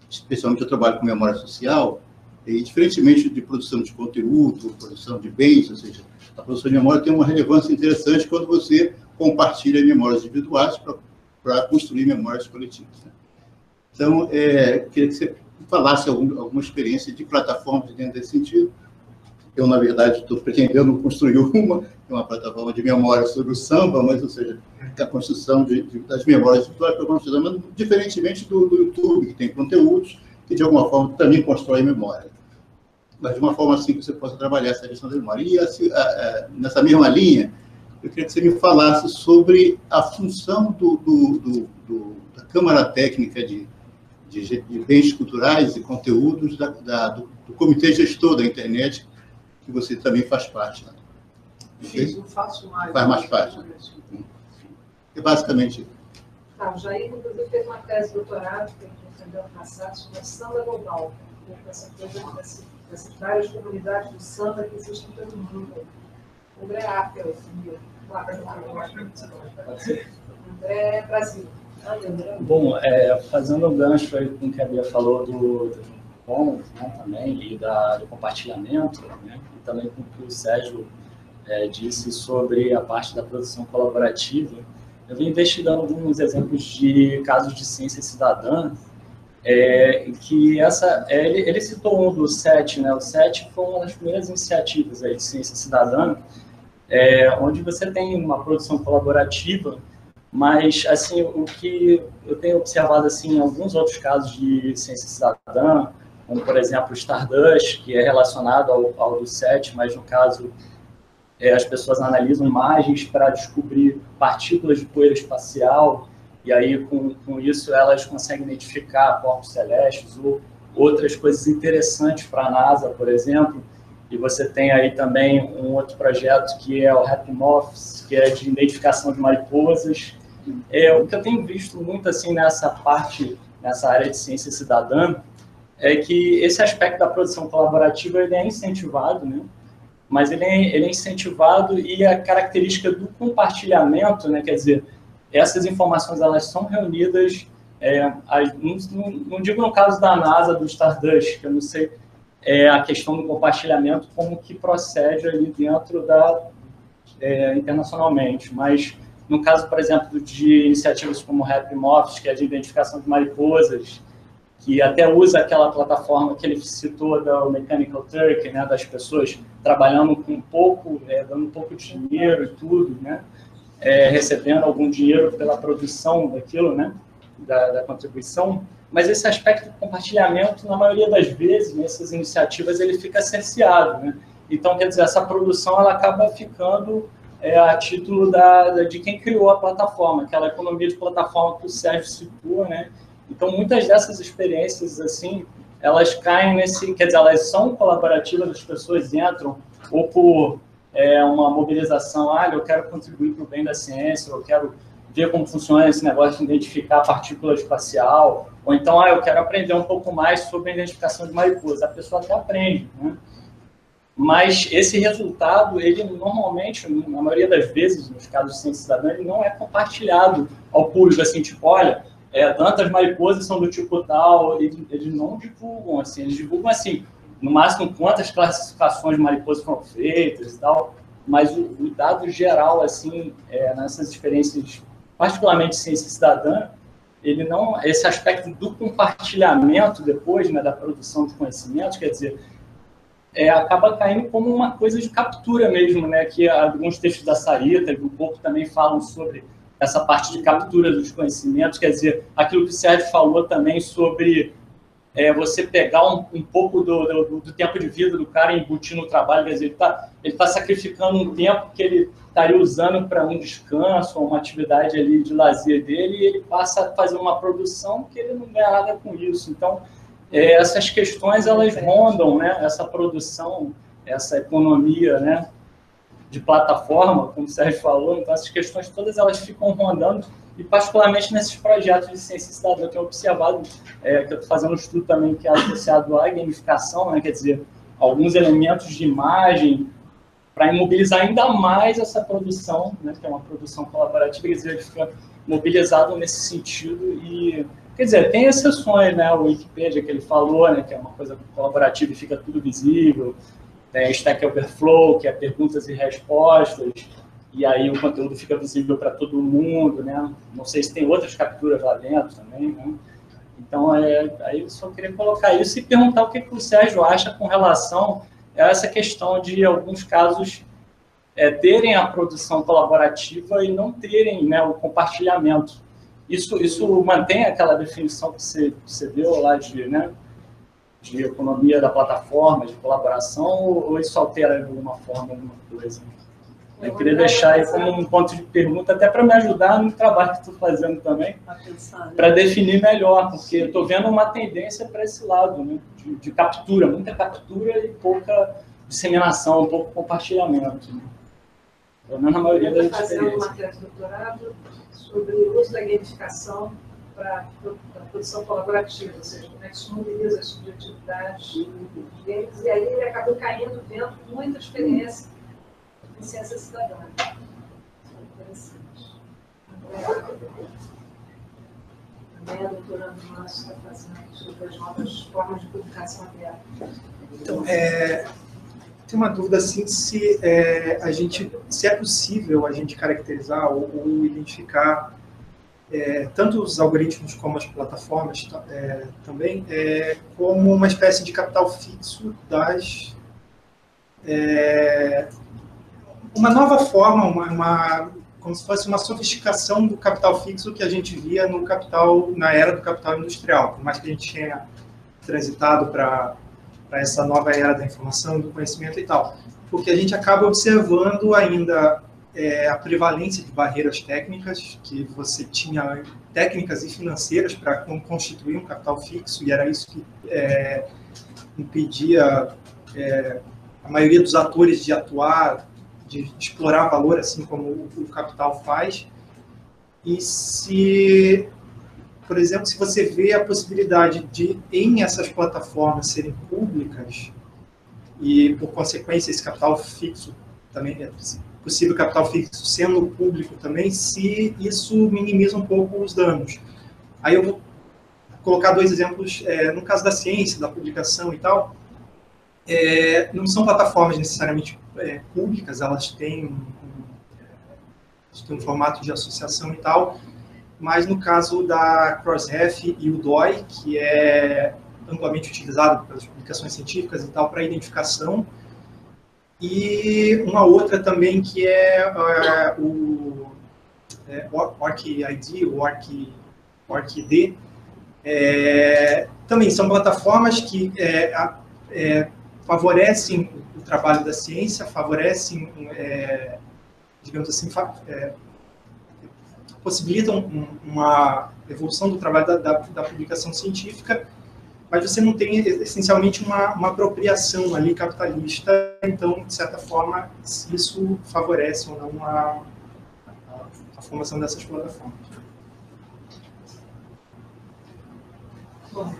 Especialmente eu trabalho com memória social, e diferentemente de produção de conteúdo, produção de bens, ou seja, a produção de memória tem uma relevância interessante quando você compartilha memórias individuais para construir memórias coletivas, né? Então, queria que você falasse alguma experiência de plataformas dentro desse sentido. Eu, na verdade, estou pretendendo construir uma plataforma de memória sobre o samba, mas, ou seja, a construção das memórias individuais para construir, mas diferentemente do YouTube, que tem conteúdos que, de alguma forma, também constrói memória. Mas de uma forma assim que você possa trabalhar essa questão da memória. E nessa mesma linha, eu queria que você me falasse sobre a função da Câmara Técnica de Bens Culturais e Conteúdos do Comitê Gestor da Internet, que você também faz parte. Né? Não faço mais. Faz mais parte. Né? É basicamente isso. Tá, o Jair, inclusive, fez uma tese de doutorado que ele defendeu no passado sobre samba global, essa coisa dessas várias comunidades do samba que existem em todo mundo. André Apel, André Brasil. Bom, fazendo um gancho aí com o que a Bia falou do Commons, né, também, e do compartilhamento, né, e também com o que o Sérgio disse sobre a parte da produção colaborativa, eu venho investigando alguns exemplos de casos de ciência cidadã, que ele citou um do SET, né? O SET foi uma das primeiras iniciativas aí de ciência cidadã, onde você tem uma produção colaborativa, mas assim, o que eu tenho observado assim, em alguns outros casos de ciência cidadã, como por exemplo o Stardust, que é relacionado ao do SET, mas no caso as pessoas analisam imagens para descobrir partículas de poeira espacial, e aí, com isso, elas conseguem identificar corpos celestes ou outras coisas interessantes para a NASA, por exemplo. E você tem aí também um outro projeto que é o HappyMorphs, que é de identificação de mariposas. O que eu tenho visto muito assim nessa área de ciência cidadã, é que esse aspecto da produção colaborativa ele é incentivado, né? Mas ele é incentivado e a característica do compartilhamento, né? Quer dizer, essas informações elas são reunidas, não digo no caso da NASA, do Stardust, que eu não sei a questão do compartilhamento, como que procede ali dentro internacionalmente, mas no caso, por exemplo, de iniciativas como o HappyMorphs, que é de identificação de mariposas, que até usa aquela plataforma que ele citou da Mechanical Turk, né, das pessoas trabalhando com pouco, dando um pouco de dinheiro e tudo, né, recebendo algum dinheiro pela produção daquilo, né, da contribuição, mas esse aspecto de compartilhamento, na maioria das vezes, nessas iniciativas, ele fica cerceado, né? Então, quer dizer, essa produção ela acaba ficando a título de quem criou a plataforma, aquela economia de plataforma que o Sérgio citou, né? Então, muitas dessas experiências, assim, elas caem nesse... Quer dizer, elas são colaborativas, as pessoas entram ou por uma mobilização, eu quero contribuir para o bem da ciência, eu quero ver como funciona esse negócio de identificar partícula espacial, ou então, eu quero aprender um pouco mais sobre a identificação de mariposa. A pessoa até aprende, né? Mas esse resultado, ele normalmente, na maioria das vezes, nos casos de ciência cidadã, ele não é compartilhado ao público, assim, tipo, olha, tantas mariposas são do tipo tal, eles não divulgam, assim, eles divulgam, assim, no máximo quantas classificações de mariposas foram feitas e tal, mas o dado geral, assim, nessas experiências, particularmente ciência cidadã, ele não, esse aspecto do compartilhamento depois, né, da produção de conhecimentos, quer dizer, acaba caindo como uma coisa de captura mesmo, né, que alguns textos da Sarita e do Pouco também falam sobre essa parte de captura dos conhecimentos, quer dizer, aquilo que o Sérgio falou também sobre você pegar um pouco do tempo de vida do cara e embutir no trabalho, quer dizer, ele tá sacrificando um tempo que ele estaria usando para um descanso, uma atividade ali de lazer dele, e ele passa a fazer uma produção que ele não ganha nada com isso. Então, essas questões, elas rondam, né, essa produção, essa economia, né, de plataforma, como o Sérgio falou. Então, essas questões todas elas ficam rondando, e particularmente nesses projetos de ciência cidadã que eu observado, que eu estou fazendo um estudo também que é associado à gamificação, né, quer dizer, alguns elementos de imagem para imobilizar ainda mais essa produção, né, que é uma produção colaborativa, quer dizer, ele fica mobilizado nesse sentido. E, quer dizer, tem exceções, né, o Wikipedia que ele falou, né, que é uma coisa colaborativa e fica tudo visível, tem Stack Overflow, que é perguntas e respostas, e aí o conteúdo fica visível para todo mundo, né? Não sei se tem outras capturas lá dentro também, né? Então, aí eu só queria colocar isso e perguntar o que o Sérgio acha com relação a essa questão de alguns casos terem a produção colaborativa e não terem, né, o compartilhamento. Isso mantém aquela definição que você deu lá de, né, de economia da plataforma, de colaboração, ou isso altera de alguma forma alguma coisa? Eu queria deixar aí como um ponto de pergunta, até para me ajudar no trabalho que estou fazendo também, para definir melhor, porque eu estou vendo uma tendência para esse lado, né, de captura, muita captura e pouca disseminação, pouco compartilhamento. Né? Pelo menos na maioria das experiências. Eu estou fazendo uma tese de doutorado sobre o uso da gamificação para a produção colaborativa, ou seja, como é que se mobiliza as subjetividades deles, e aí ele acabou caindo dentro de muita experiência em ciência cidadã. Interessante. Também a doutora Márcia está fazendo sobre as novas formas de publicação aberta. Então, tem uma dúvida assim, se é possível a gente caracterizar ou identificar tanto os algoritmos como as plataformas também como uma espécie de capital fixo das uma nova forma, como se fosse uma sofisticação do capital fixo que a gente via na era do capital industrial, por mais que a gente tenha transitado para essa nova era da informação, do conhecimento e tal, porque a gente acaba observando ainda a prevalência de barreiras técnicas, que você tinha técnicas e financeiras para constituir um capital fixo, e era isso que impedia a maioria dos atores de atuar, de explorar valor, assim como o capital faz. E se, por exemplo, se você vê a possibilidade de, em essas plataformas serem públicas, e, por consequência, esse capital fixo também possível capital fixo sendo público também, se isso minimiza um pouco os danos. Aí eu vou colocar dois exemplos, no caso da ciência, da publicação e tal, não são plataformas necessariamente públicas, elas têm um formato de associação e tal, mas no caso da Crossref e o DOI, que é amplamente utilizado pelas publicações científicas e tal, para identificação, e uma outra também que é o ORCID, o ORCID, também são plataformas que favorecem o trabalho da ciência, favorecem, digamos assim, possibilitam evolução do trabalho da publicação científica, mas você não tem essencialmente uma apropriação ali capitalista, então, de certa forma, isso favorece ou não a formação dessas plataformas. Bom,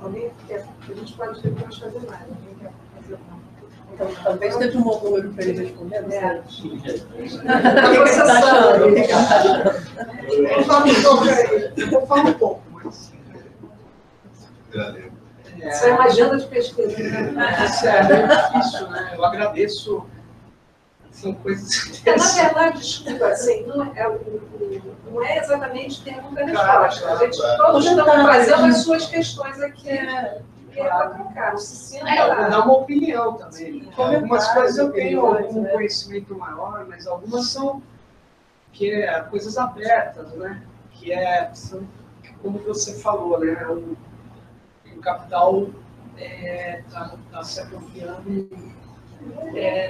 alguém quer? A gente pode depois fazer mais. Alguém quer fazer uma? Então, talvez seja um bom número para ele responder. É. Eu vou falar um pouco, mas... Isso é uma agenda de pesquisa. Né? Isso é bem difícil, né? Eu agradeço. São coisas Na verdade, desculpa, assim, não é exatamente pergunta e resposta. A gente todos estamos fazendo as suas questões aqui. Que é para trocar. Eu vou dar uma opinião também. Algumas coisas eu tenho algum conhecimento maior, mas algumas são coisas abertas, né? São, como você falou, né? O capital está se apropriando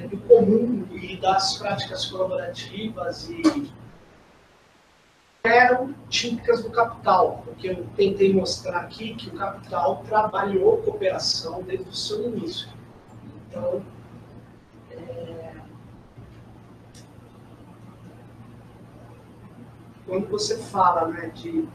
do comum e das práticas colaborativas e eram típicas do capital, porque eu tentei mostrar aqui que o capital trabalhou cooperação desde o seu início. Então, quando você fala, né, de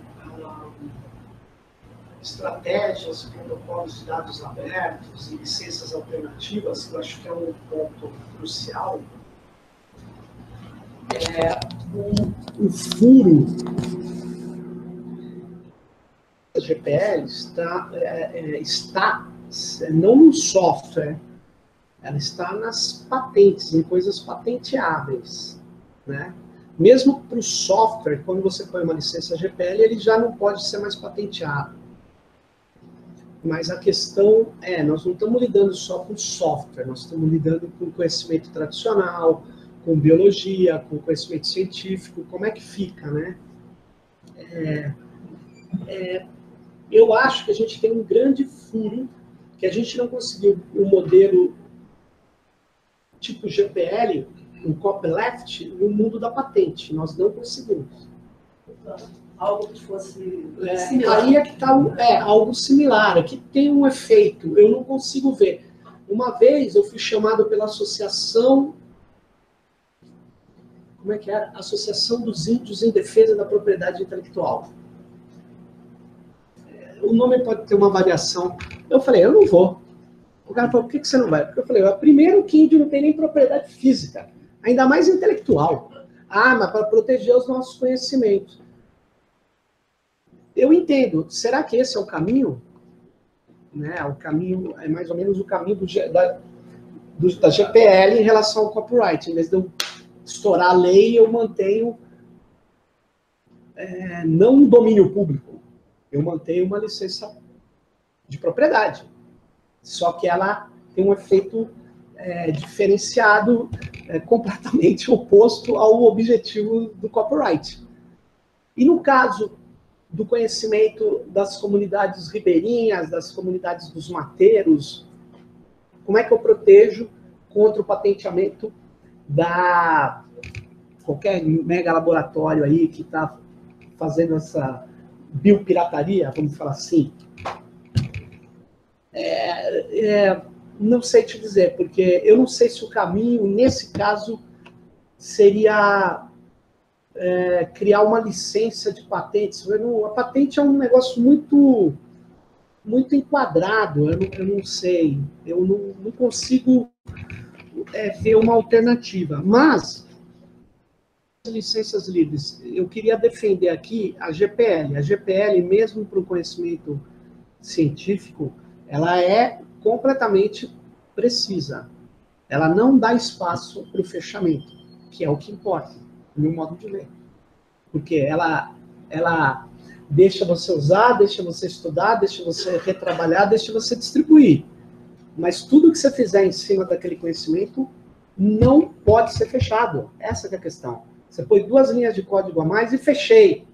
estratégias, protocolos de dados abertos e licenças alternativas, que eu acho que é um ponto crucial, o furo da GPL está não no software, ela está nas patentes, em coisas patenteáveis, né? Mesmo para o software, quando você põe uma licença GPL, ele já não pode ser mais patenteado. Mas a questão nós não estamos lidando só com software, nós estamos lidando com conhecimento tradicional, com biologia, com conhecimento científico, como é que fica, né? Eu acho que a gente tem um grande furo, que a gente não conseguiu um modelo tipo GPL, um copyleft, no mundo da patente. Nós não conseguimos. Algo que fosse similar. Aí é que está algo similar, que tem um efeito, eu não consigo ver. Uma vez eu fui chamado pela associação, como é que era? Associação dos Índios em Defesa da Propriedade Intelectual. O nome pode ter uma variação. Eu falei, eu não vou. O cara falou, por que você não vai? Porque eu falei, primeiro que índio não tem nem propriedade física, ainda mais intelectual. Mas para proteger os nossos conhecimentos. Eu entendo. Será que esse é o caminho? Né? O caminho é mais ou menos o caminho da GPL em relação ao copyright. Em vez de eu estourar a lei, eu mantenho não um domínio público. Eu mantenho uma licença de propriedade. Só que ela tem um efeito diferenciado, completamente oposto ao objetivo do copyright. E no caso do conhecimento das comunidades ribeirinhas, das comunidades dos mateiros, como é que eu protejo contra o patenteamento da qualquer mega laboratório aí que está fazendo essa biopirataria, vamos falar assim? Não sei te dizer, porque eu não sei se o caminho, nesse caso, seria criar uma licença de patentes. A patente é um negócio muito enquadrado, eu não sei, eu não consigo ver uma alternativa. Mas, licenças livres, eu queria defender aqui a GPL. A GPL, mesmo para o conhecimento científico, ela é completamente precisa. Ela não dá espaço para o fechamento, que é o que importa, no meu modo de ver. Porque ela deixa você usar, deixa você estudar, deixa você retrabalhar, deixa você distribuir. Mas tudo que você fizer em cima daquele conhecimento não pode ser fechado. Essa que é a questão. Você põe 2 linhas de código a mais e fechei.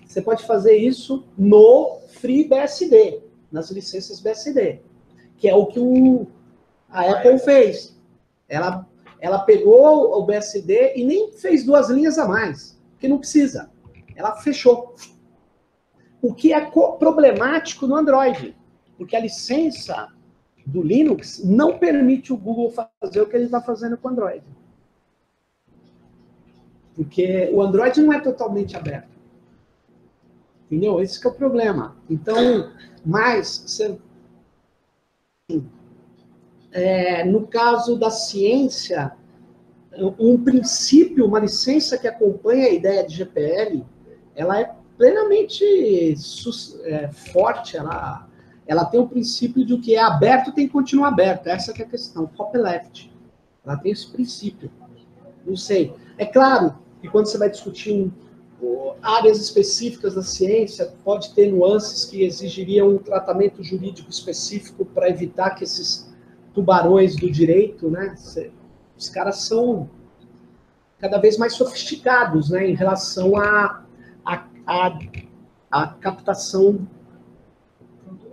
Você pode fazer isso no FreeBSD, nas licenças BSD, que é o que a Apple fez. Ela pegou o BSD e nem fez 2 linhas a mais, porque não precisa. ela fechou. O que é problemático no Android, porque a licença do Linux não permite o Google fazer o que ele está fazendo com o Android. Porque o Android não é totalmente aberto. Entendeu? Esse que é o problema. Então, mas, no caso da ciência, um princípio, uma licença que acompanha a ideia de GPL, ela é plenamente forte, ela tem o princípio de que é aberto tem que continuar aberto. Essa que é a questão, copyleft. Ela tem esse princípio. Não sei. É claro que quando você vai discutir áreas específicas da ciência, pode ter nuances que exigiriam um tratamento jurídico específico para evitar que esses tubarões do direito, né, os caras são cada vez mais sofisticados, né, em relação à captação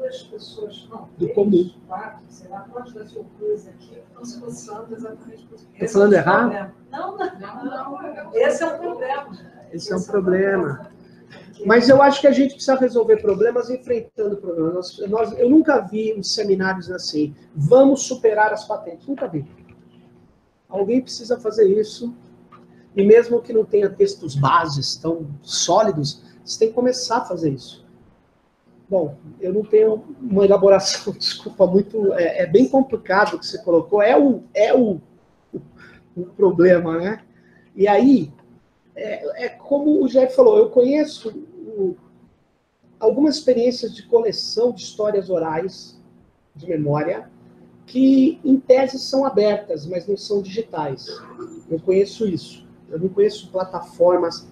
duas pessoas, não, do comum. Quatro, sei lá, quantos da sua coisa aqui estão se coçando exatamente por isso. Estou falando errado? Não. Esse é um problema. Esse é um problema. Mas eu acho que a gente precisa resolver problemas enfrentando problemas. Eu nunca vi uns seminários assim, vamos superar as patentes. Nunca vi. Alguém precisa fazer isso. E mesmo que não tenha textos bases tão sólidos, você tem que começar a fazer isso. Bom, eu não tenho uma elaboração, desculpa, muito... É bem complicado o que você colocou. É o problema, né? E aí, como o Jeff falou, eu conheço algumas experiências de coleção de histórias orais de memória que, em tese, são abertas, mas não são digitais. Eu conheço isso. Eu não conheço plataformas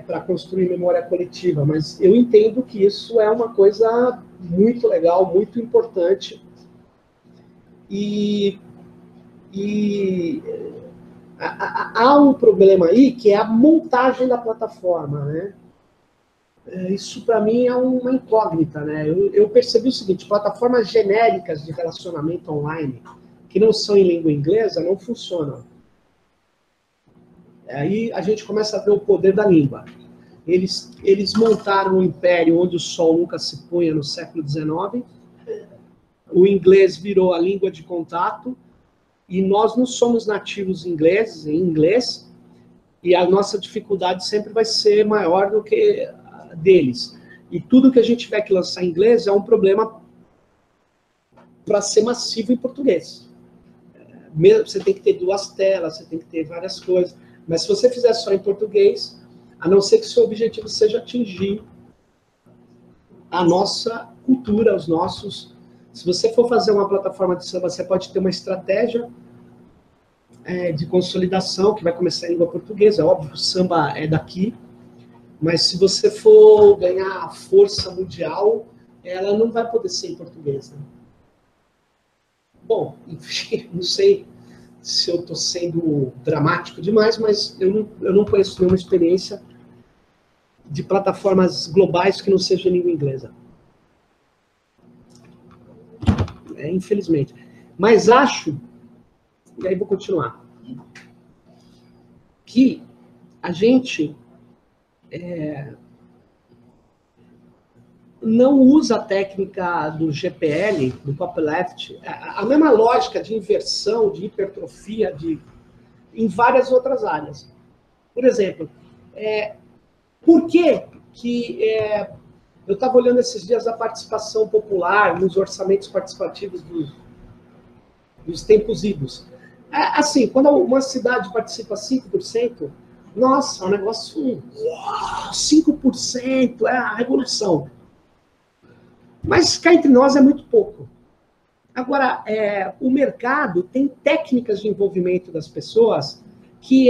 para construir memória coletiva, mas eu entendo que isso é uma coisa muito legal, muito importante. E há um problema aí, que é a montagem da plataforma, né? Isso, para mim, é uma incógnita, né? Eu percebi o seguinte, plataformas genéricas de relacionamento online, que não são em língua inglesa, não funcionam. Aí a gente começa a ver o poder da língua. Eles montaram um império onde o sol nunca se punha no século XIX, o inglês virou a língua de contato, e nós não somos nativos ingleses, em inglês, e a nossa dificuldade sempre vai ser maior do que a deles. E tudo que a gente tiver que lançar em inglês é um problema para ser massivo em português. Você tem que ter duas telas, você tem que ter várias coisas. Mas se você fizer só em português, a não ser que seu objetivo seja atingir a nossa cultura, os nossos... Se você for fazer uma plataforma de samba, você pode ter uma estratégia de consolidação, que vai começar em língua portuguesa. É óbvio que o samba é daqui, mas se você for ganhar força mundial, ela não vai poder ser em português, né? Bom, enfim, não sei se eu estou sendo dramático demais, mas eu não conheço nenhuma experiência de plataformas globais que não seja em língua inglesa. Infelizmente. Mas acho, e aí vou continuar, que a gente não usa a técnica do GPL, do copyleft, a mesma lógica de inversão, de hipertrofia, em várias outras áreas. Por exemplo, por que eu estava olhando esses dias a participação popular nos orçamentos participativos dos tempos idos. Assim, quando uma cidade participa 5%, nossa, é um negócio... 5% é a revolução. Mas cá entre nós é muito pouco. Agora, o mercado tem técnicas de envolvimento das pessoas que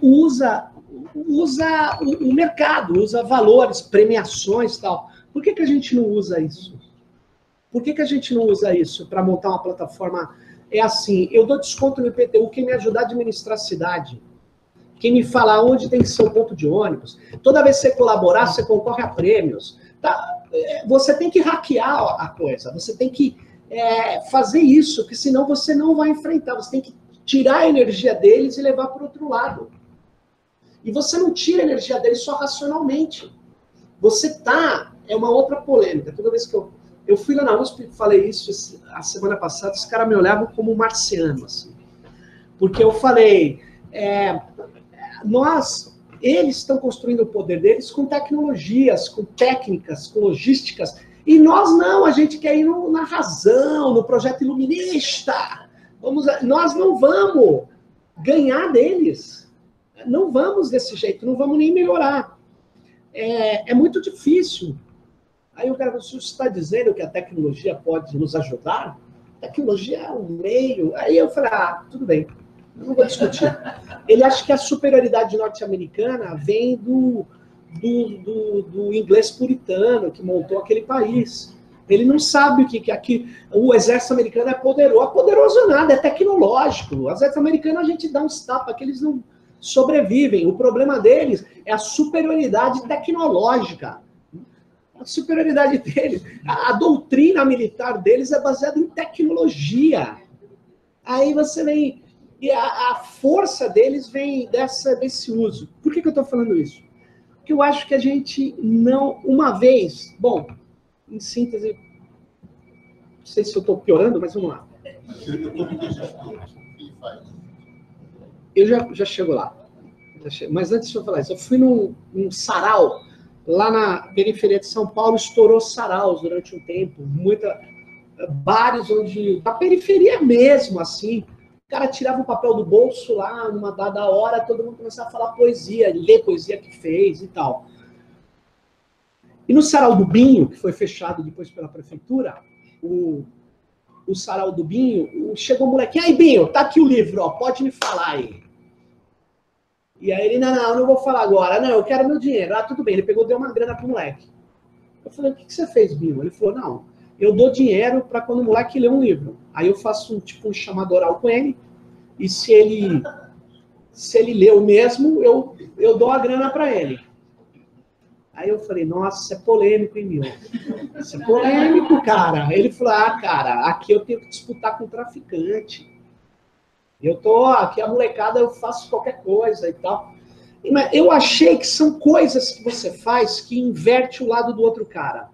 usa o mercado, usa valores, premiações e tal. Por que a gente não usa isso? Por que a gente não usa isso para montar uma plataforma? É assim, eu dou desconto no IPTU, quem me ajudar a administrar a cidade, quem me falar onde tem que ser o ponto de ônibus, toda vez que você colaborar, você concorre a prêmios. Tá? Você tem que hackear a coisa, você tem que fazer isso, porque senão você não vai enfrentar, você tem que tirar a energia deles e levar para o outro lado. E você não tira a energia dele só racionalmente. Você tá... É uma outra polêmica. Toda vez que eu fui lá na USP e falei isso a semana passada, os caras me olhavam como um marciano, assim. Porque eu falei... Eles estão construindo o poder deles com tecnologias, com técnicas, com logísticas, e nós não, a gente quer ir na razão, no projeto iluminista. Nós não vamos ganhar deles. Não vamos desse jeito, não vamos nem melhorar. É muito difícil. Aí o cara, você está dizendo que a tecnologia pode nos ajudar? A tecnologia é um meio. Aí eu falei, tudo bem. Não vou discutir. Ele acha que a superioridade norte-americana vem do inglês puritano que montou aquele país. Ele não sabe o que aqui o exército americano é poderoso. Poderoso nada, é tecnológico. O exército americano a gente dá uns tapas que eles não sobrevivem. O problema deles é a superioridade tecnológica. A superioridade deles, a doutrina militar deles é baseada em tecnologia. Aí você vem... E a força deles vem desse uso. Por que eu estou falando isso? Porque eu acho que a gente não... Uma vez... Bom, em síntese... Não sei se eu estou piorando, mas vamos lá. Eu já chego lá. Mas antes de eu falar isso, eu fui num sarau, lá na periferia de São Paulo, estourou saraus durante um tempo. Bares onde... Na periferia mesmo, assim... O cara tirava o papel do bolso lá, numa dada hora, todo mundo começava a falar poesia, ler poesia que fez e tal. E no sarau do Binho, que foi fechado depois pela prefeitura, o sarau do Binho, chegou um moleque, aí Binho, tá aqui o livro, ó, pode me falar aí. E aí ele, não vou falar agora, não, eu quero meu dinheiro. Tudo bem, ele pegou, deu uma grana pro moleque. Eu falei, o que você fez, Binho? Ele falou, não, eu dou dinheiro para quando o moleque lê um livro. Aí eu faço um chamado oral com ele, e se ele leu mesmo, eu dou a grana para ele. Aí eu falei, nossa, isso é polêmico, hein, meu? Isso é polêmico, cara. Ele falou, cara, aqui eu tenho que disputar com o traficante. Aqui a molecada, eu faço qualquer coisa e tal. Eu achei que são coisas que você faz que inverte o lado do outro cara.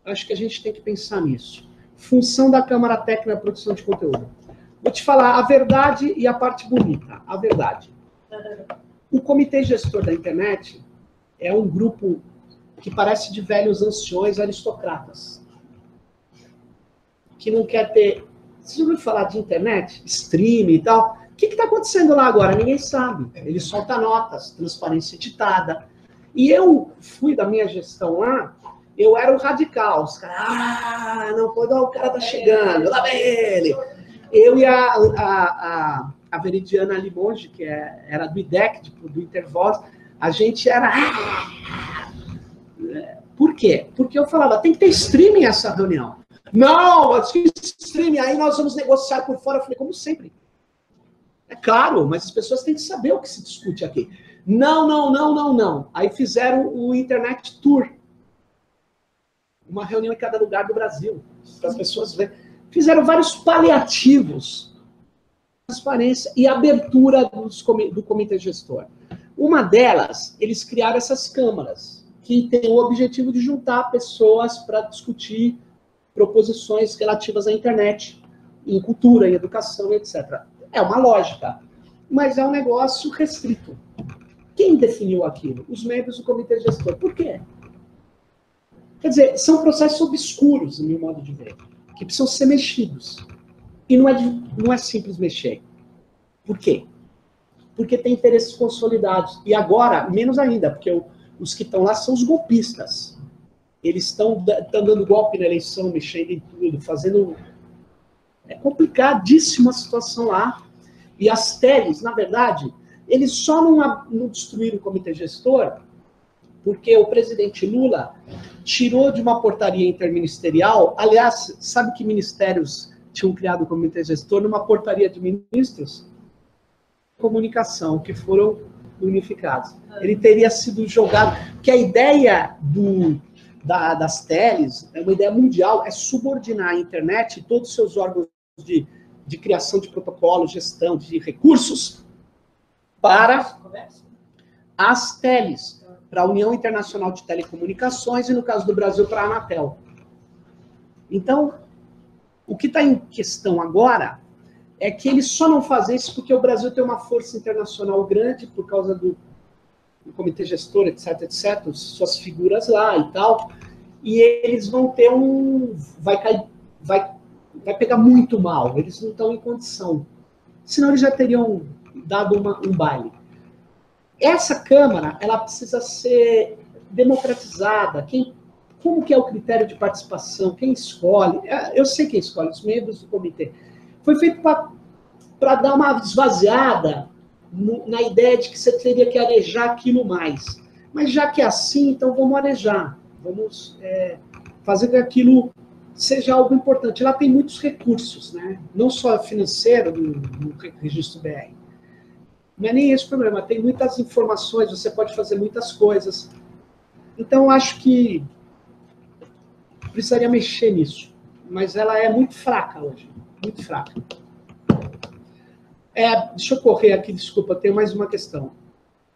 Acho que a gente tem que pensar nisso. Função da Câmara Técnica na produção de conteúdo. Vou te falar a verdade e a parte bonita. A verdade. O Comitê Gestor da Internet é um grupo que parece de velhos anciões aristocratas. Que não quer ter... Você já ouviu falar de internet? Stream e tal? O que está acontecendo lá agora? Ninguém sabe. Ele solta notas, transparência editada. E eu fui da minha gestão lá, eu era o radical. Os caras, não pode, o cara tá chegando, lá vem ele. Eu e a Veridiana Limonge, que era do IDEC, do Intervoz, a gente era... Por quê? Porque eu falava, tem que ter streaming essa reunião. Não, streaming, aí nós vamos negociar por fora. Eu falei, como sempre. É caro, mas as pessoas têm que saber o que se discute aqui. Não. Aí fizeram o Internet Tour. Uma reunião em cada lugar do Brasil, para as pessoas verem. Fizeram vários paliativos. Transparência e abertura do comitê gestor. Uma delas, eles criaram essas câmaras, que tem o objetivo de juntar pessoas para discutir proposições relativas à internet, em cultura, em educação, etc. É uma lógica, mas é um negócio restrito. Quem definiu aquilo? Os membros do comitê gestor. Por quê? Quer dizer, são processos obscuros, no meu modo de ver, que precisam ser mexidos. E não é simples mexer. Por quê? Porque tem interesses consolidados. E agora, menos ainda, porque os que estão lá são os golpistas. Eles estão dando golpe na eleição, mexendo em tudo, fazendo... É complicadíssima a situação lá. E as teles, na verdade, eles só não destruíram o comitê gestor porque o presidente Lula tirou de uma portaria interministerial, aliás, sabe que ministérios tinham criado o comitê gestor numa portaria de ministros? Comunicação, que foram unificados. Ele teria sido jogado, porque a ideia das teles, é uma ideia mundial, é subordinar a internet e todos os seus órgãos de criação de protocolos, gestão de recursos, para as teles, para a União Internacional de Telecomunicações e, no caso do Brasil, para a Anatel. Então, o que está em questão agora é que eles só não fazem isso porque o Brasil tem uma força internacional grande por causa do comitê gestor, etc, etc, suas figuras lá e tal, e eles vão ter vai pegar muito mal, eles não estão em condição. Senão eles já teriam dado um baile. Essa Câmara, ela precisa ser democratizada. Como que é o critério de participação? Quem escolhe? Eu sei quem escolhe, os membros do comitê. Foi feito para dar uma esvaziada na ideia de que você teria que arejar aquilo mais. Mas já que é assim, então vamos arejar. Vamos fazer que aquilo seja algo importante. Ela tem muitos recursos, né? Não só financeiro no registro BR. Não é nem esse o problema. Tem muitas informações, você pode fazer muitas coisas. Então, acho que precisaria mexer nisso. Mas ela é muito fraca hoje. Muito fraca. Deixa eu correr aqui, desculpa, tem mais uma questão.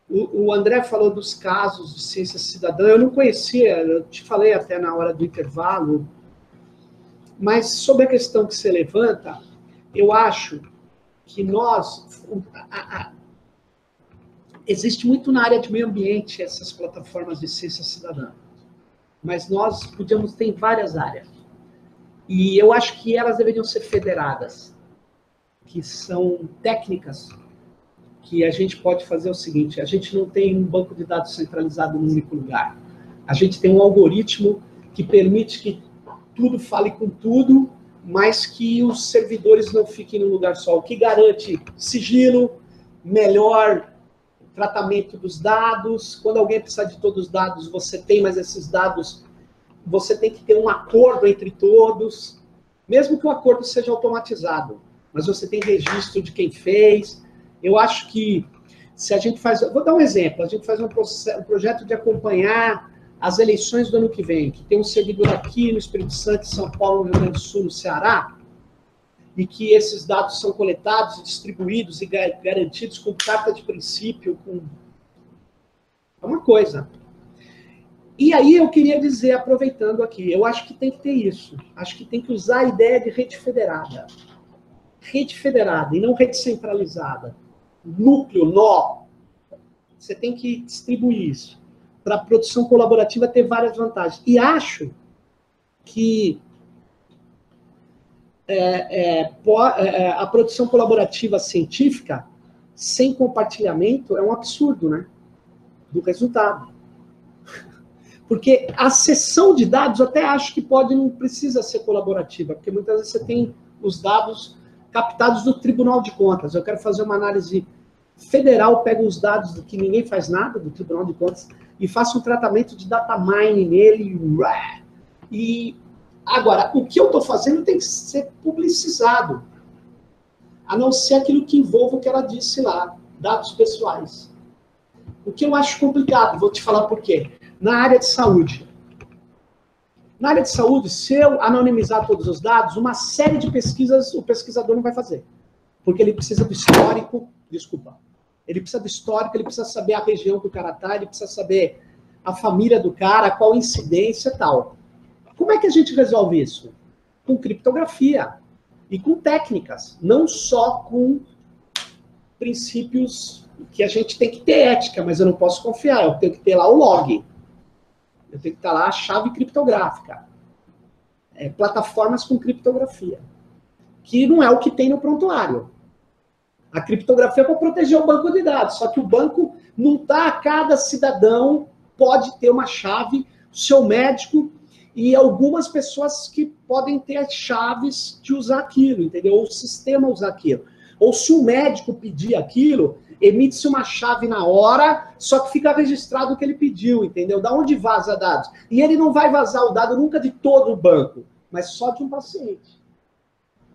O André falou dos casos de ciência cidadã. Eu não conhecia, eu te falei até na hora do intervalo. Mas sobre a questão que você levanta, eu acho que existe muito na área de meio ambiente essas plataformas de ciência cidadã. Mas nós podíamos ter em várias áreas. E eu acho que elas deveriam ser federadas, que são técnicas que a gente pode fazer o seguinte: a gente não tem um banco de dados centralizado num único lugar. A gente tem um algoritmo que permite que tudo fale com tudo, mas que os servidores não fiquem num lugar só, o que garante sigilo, melhor tratamento dos dados. Quando alguém precisar de todos os dados, você tem, mas esses dados, você tem que ter um acordo entre todos, mesmo que o acordo seja automatizado, mas você tem registro de quem fez. Eu acho que se a gente faz... Vou dar um exemplo. A gente faz um projeto de acompanhar as eleições do ano que vem, que tem um servidor aqui no Espírito Santo, em São Paulo, no Rio Grande do Sul, no Ceará, e que esses dados são coletados, distribuídos e garantidos com carta de princípio, é uma coisa. E aí eu queria dizer, aproveitando aqui, eu acho que tem que ter isso. Acho que tem que usar a ideia de rede federada. Rede federada e não rede centralizada. Núcleo, nó. Você tem que distribuir isso. Para a produção colaborativa ter várias vantagens. E acho que a produção colaborativa científica, sem compartilhamento, é um absurdo, né? Do resultado. Porque a cessão de dados, até acho que não precisa ser colaborativa, porque muitas vezes você tem os dados captados do Tribunal de Contas. Eu quero fazer uma análise federal, pego os dados do que ninguém faz nada, do Tribunal de Contas, e faço um tratamento de data mining nele. E agora, o que eu estou fazendo tem que ser publicizado, a não ser aquilo que envolve o que ela disse lá, dados pessoais. O que eu acho complicado, vou te falar por quê. Na área de saúde. Na área de saúde, se eu anonimizar todos os dados, uma série de pesquisas o pesquisador não vai fazer. Porque ele precisa do histórico, ele precisa do histórico, ele precisa saber a região que o cara está, ele precisa saber a família do cara, qual incidência e tal. Como é que a gente resolve isso? Com criptografia e com técnicas, não só com princípios que a gente tem que ter ética, mas eu não posso confiar, eu tenho que ter lá o log. Eu tenho que ter lá a chave criptográfica. Plataformas com criptografia. Que não é o que tem no prontuário. A criptografia é para proteger o banco de dados, só que o banco não está, cada cidadão pode ter uma chave, o seu médico e algumas pessoas que podem ter as chaves de usar aquilo, entendeu? Ou o sistema usar aquilo. Ou se o médico pedir aquilo, emite-se uma chave na hora, só que fica registrado o que ele pediu, entendeu? Da onde vaza dados? E ele não vai vazar o dado nunca de todo o banco, mas só de um paciente.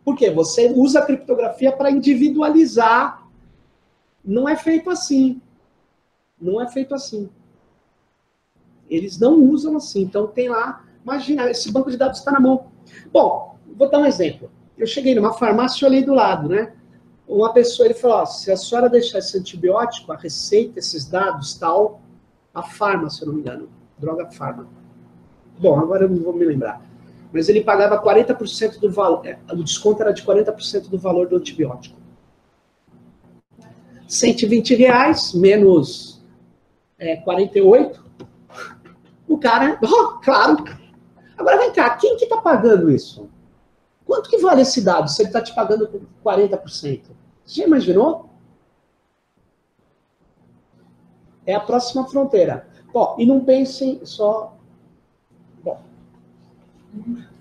Por quê? Você usa a criptografia para individualizar. Não é feito assim. Não é feito assim. Eles não usam assim. Então tem lá, imagina, esse banco de dados está na mão. Bom, vou dar um exemplo. Eu cheguei numa farmácia e olhei do lado, né? Uma pessoa, ele falou, ó, se a senhora deixar esse antibiótico, a receita, esses dados, tal, a farma, se eu não me engano, droga farma. Bom, agora eu não vou me lembrar. Mas ele pagava 40% do valor, o desconto era de 40% do valor do antibiótico. R$120 menos 48, o cara, claro. Agora vem cá, quem que está pagando isso? Quanto que vale esse dado se ele está te pagando 40%? Você já imaginou? É a próxima fronteira. Bom, e não pensem só... Bom,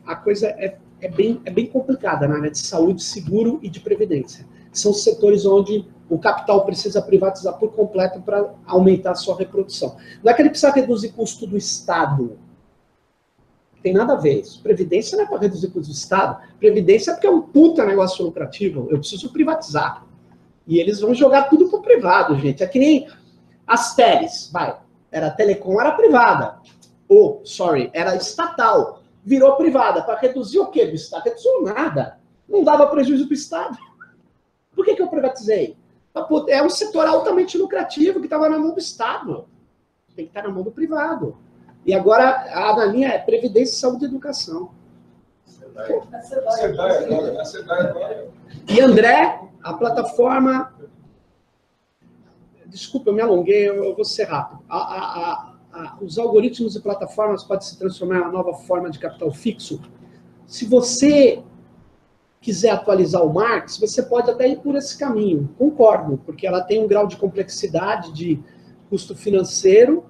a coisa é bem complicada na área de saúde, seguro e de previdência. São setores onde o capital precisa privatizar por completo para aumentar a sua reprodução. Não é que ele precisa reduzir custo do Estado. Tem nada a ver isso. Previdência não é para reduzir custo do Estado. Previdência é porque é um puta negócio lucrativo. Eu preciso privatizar. E eles vão jogar tudo pro privado, gente. É que nem as teles. Vai. Era Telecom, era privada. Era estatal. Virou privada. Para reduzir o quê do Estado? Reduziu nada. Não dava prejuízo para o Estado. Por que eu privatizei? É um setor altamente lucrativo que estava na mão do Estado. Tem que estar na mão do privado. E agora a linha é Previdência, Saúde e Educação. E André, a plataforma... Desculpa, eu me alonguei, eu vou ser rápido. Os algoritmos e plataformas podem se transformar em uma nova forma de capital fixo. Se você quiser atualizar o Marx, você pode até ir por esse caminho. Concordo, porque ela tem um grau de complexidade, de custo financeiro,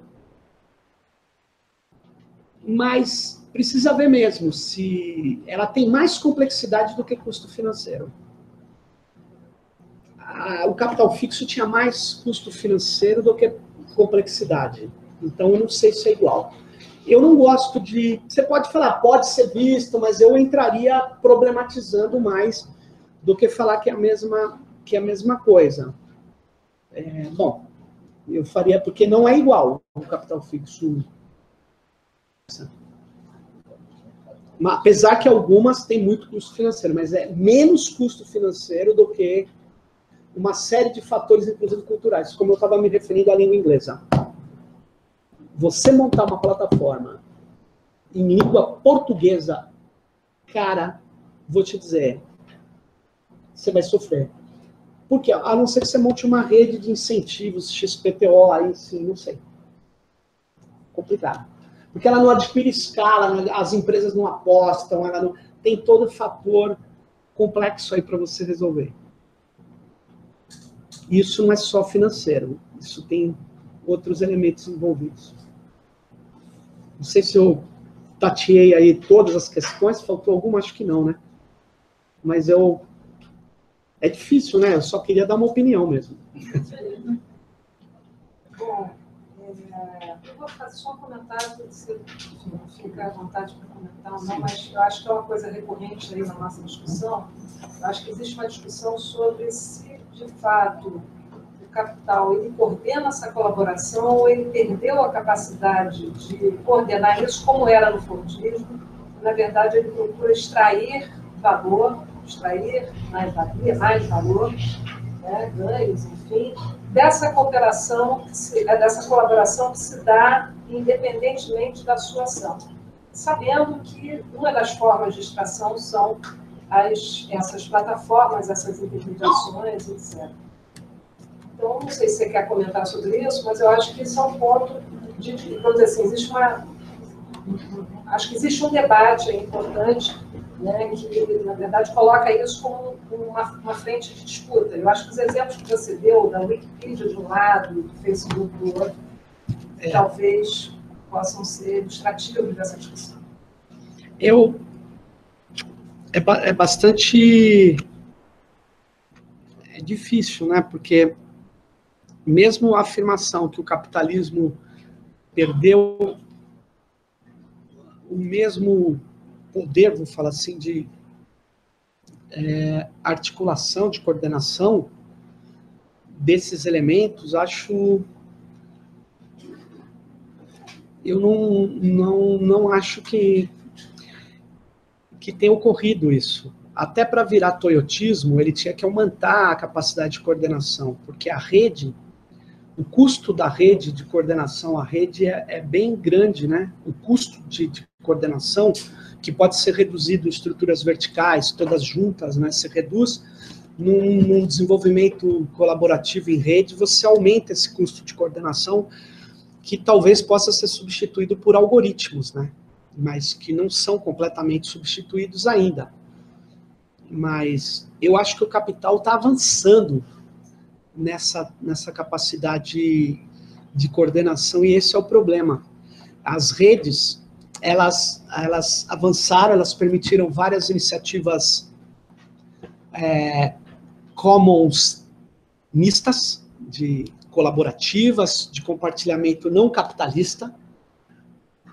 mas precisa ver mesmo se ela tem mais complexidade do que custo financeiro. O capital fixo tinha mais custo financeiro do que complexidade. Então, eu não sei se é igual. Eu não gosto de... Você pode falar, pode ser visto, mas eu entraria problematizando mais do que falar que é a mesma coisa. Bom, eu faria porque não é igual o capital fixo. Apesar que algumas têm muito custo financeiro, mas é menos custo financeiro do que uma série de fatores, inclusive culturais, como eu estava me referindo à língua inglesa. Você montar uma plataforma em língua portuguesa, cara, vou te dizer, você vai sofrer. Por quê? A não ser que você monte uma rede de incentivos, XPTO, aí sim, não sei. Complicado. Porque ela não adquire escala, as empresas não apostam, ela não... Tem todo fator complexo aí para você resolver. Isso não é só financeiro, isso tem outros elementos envolvidos. Não sei se eu tateei aí todas as questões, faltou alguma, acho que não, né? Mas é difícil, né? Eu só queria dar uma opinião mesmo. Bom, eu vou fazer só um comentário, se você ficar à vontade para comentar ou não, mas eu acho que é uma coisa recorrente aí na nossa discussão. Eu acho que existe uma discussão sobre se, de fato, o capital ele coordena essa colaboração ou ele perdeu a capacidade de coordenar isso, como era no Fordismo. Na verdade, ele procura extrair valor, extrair mais valor, né, ganhos, enfim, dessa cooperação, dessa colaboração que se dá independentemente da sua ação. Sabendo que uma das formas de extração são essas plataformas, essas intermediações, etc. Então, não sei se você quer comentar sobre isso, mas eu acho que isso é um ponto de, vamos dizer assim, acho que existe um debate importante, né, que, na verdade, coloca isso como uma frente de disputa. Eu acho que os exemplos que você deu, da Wikipedia de um lado, do Facebook do outro, talvez possam ser ilustrativos dessa discussão. É bastante... É difícil, né? Porque mesmo a afirmação que o capitalismo perdeu o mesmo poder, vou falar assim, de articulação, de coordenação desses elementos, eu não acho que tenha ocorrido isso. até para virar toyotismo, ele tinha que aumentar a capacidade de coordenação, porque a rede, o custo da rede de coordenação, a rede é bem grande, né? O custo de coordenação, que pode ser reduzido em estruturas verticais, todas juntas, né? Se reduz num desenvolvimento colaborativo em rede, você aumenta esse custo de coordenação, que talvez possa ser substituído por algoritmos, né? Mas que não são completamente substituídos ainda. Mas eu acho que o capital está avançando nessa capacidade de coordenação, e esse é o problema. As redes, elas avançaram, elas permitiram várias iniciativas commons mistas, colaborativas, de compartilhamento não capitalista,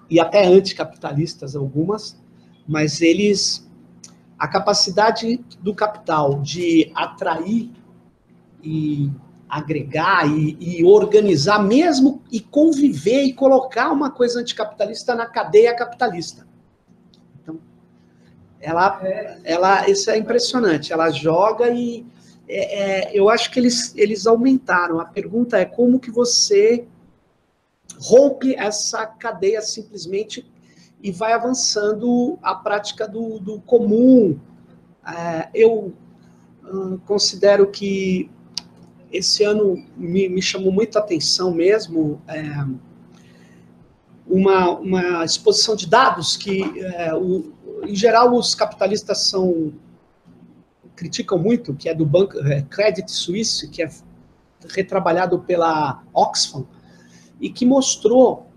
e até anticapitalistas algumas, mas a capacidade do capital de atrair e agregar e organizar mesmo, e conviver e colocar uma coisa anticapitalista na cadeia capitalista. Então, isso é impressionante, ela joga e eu acho que eles aumentaram. A pergunta é como que você rompe essa cadeia simplesmente e vai avançando a prática do comum. Eu considero que esse ano me chamou muita atenção mesmo uma exposição de dados que, em geral, os capitalistas criticam muito, que é do banco Credit Suisse, que é retrabalhado pela Oxfam, e que mostrou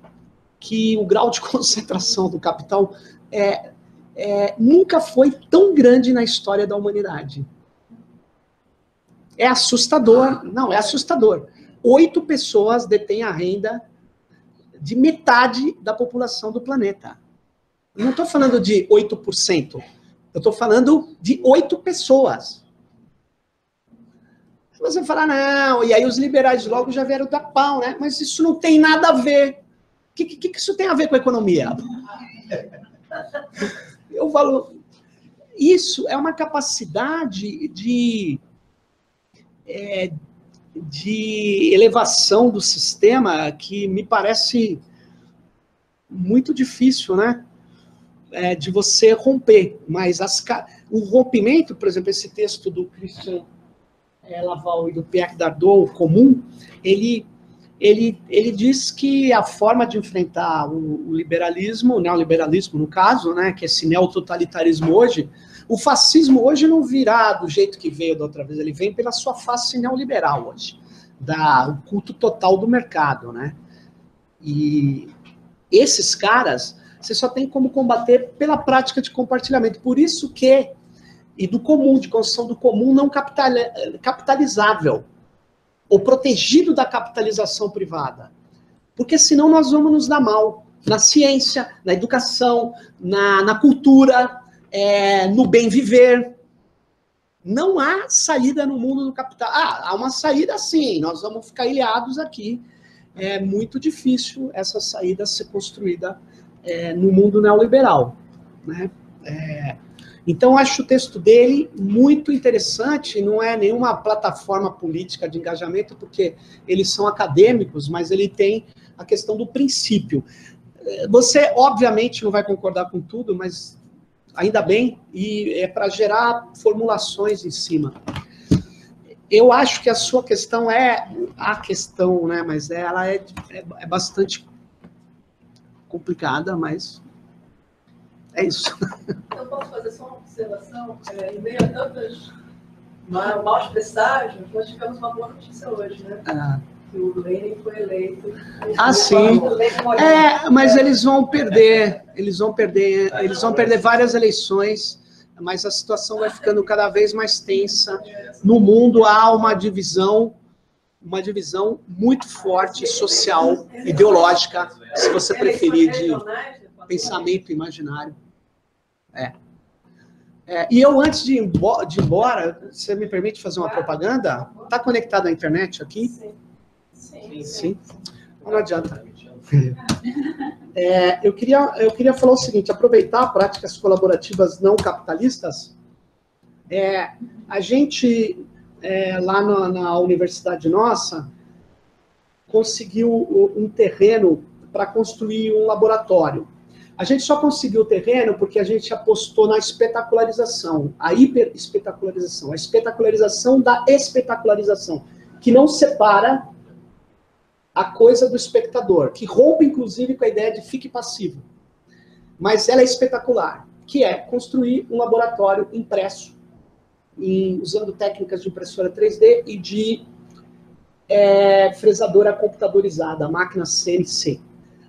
que o grau de concentração do capital nunca foi tão grande na história da humanidade. É assustador. Não, é assustador. 8 pessoas detêm a renda de metade da população do planeta. Eu não estou falando de 8%. Eu estou falando de 8 pessoas. Você fala, não, e aí os liberais logo já vieram dar pau, né? Mas isso não tem nada a ver. O que isso tem a ver com a economia? Eu falo, isso é uma capacidade de elevação do sistema que me parece muito difícil, né? De você romper. Mas o rompimento, por exemplo, esse texto do Christian Laval e do Pierre Dardot, o comum, ele diz que a forma de enfrentar o liberalismo, o neoliberalismo no caso, né, que é esse neototalitarismo hoje, o fascismo hoje não virá do jeito que veio da outra vez, ele vem pela sua face neoliberal hoje, o culto total do mercado, né? E esses caras, você só tem como combater pela prática de compartilhamento. Por isso que, e do comum, de construção do comum não capitalizável, ou protegido da capitalização privada. Porque senão nós vamos nos dar mal na ciência, na educação, na cultura, no bem viver. Não há saída no mundo do capital. Há uma saída sim, nós vamos ficar ilhados aqui. É muito difícil essa saída ser construída no mundo neoliberal, né? Então, acho o texto dele muito interessante, não é nenhuma plataforma política de engajamento, porque eles são acadêmicos, mas ele tem a questão do princípio. Você, obviamente, não vai concordar com tudo, mas ainda bem, e é para gerar formulações em cima. Eu acho que a sua questão é a questão, né? Mas ela é bastante complicada, mas é isso. Eu posso fazer só uma observação? Em meio a tantas maus presságios, nós tivemos uma boa notícia hoje, né? Que o Lenin foi eleito. Sim. Mas eles vão perder várias eleições, mas a situação vai ficando cada vez mais tensa. No mundo há uma divisão muito forte, social, ideológica, se você preferir, de pensamento imaginário. E eu, antes de ir embora, você me permite fazer uma propaganda? Está conectado à internet aqui? Sim. Não adianta. Eu queria falar o seguinte, aproveitar práticas colaborativas não capitalistas A gente, lá na universidade nossa, conseguiu um terreno para construir um laboratório. A gente só conseguiu o terreno porque a gente apostou na espetacularização, a hiperespetacularização, a espetacularização da espetacularização, que não separa a coisa do espectador, que rompe, inclusive, com a ideia de fique passivo. Mas ela é espetacular, que é construir um laboratório impresso, usando técnicas de impressora 3D e de fresadora computadorizada, máquina CNC.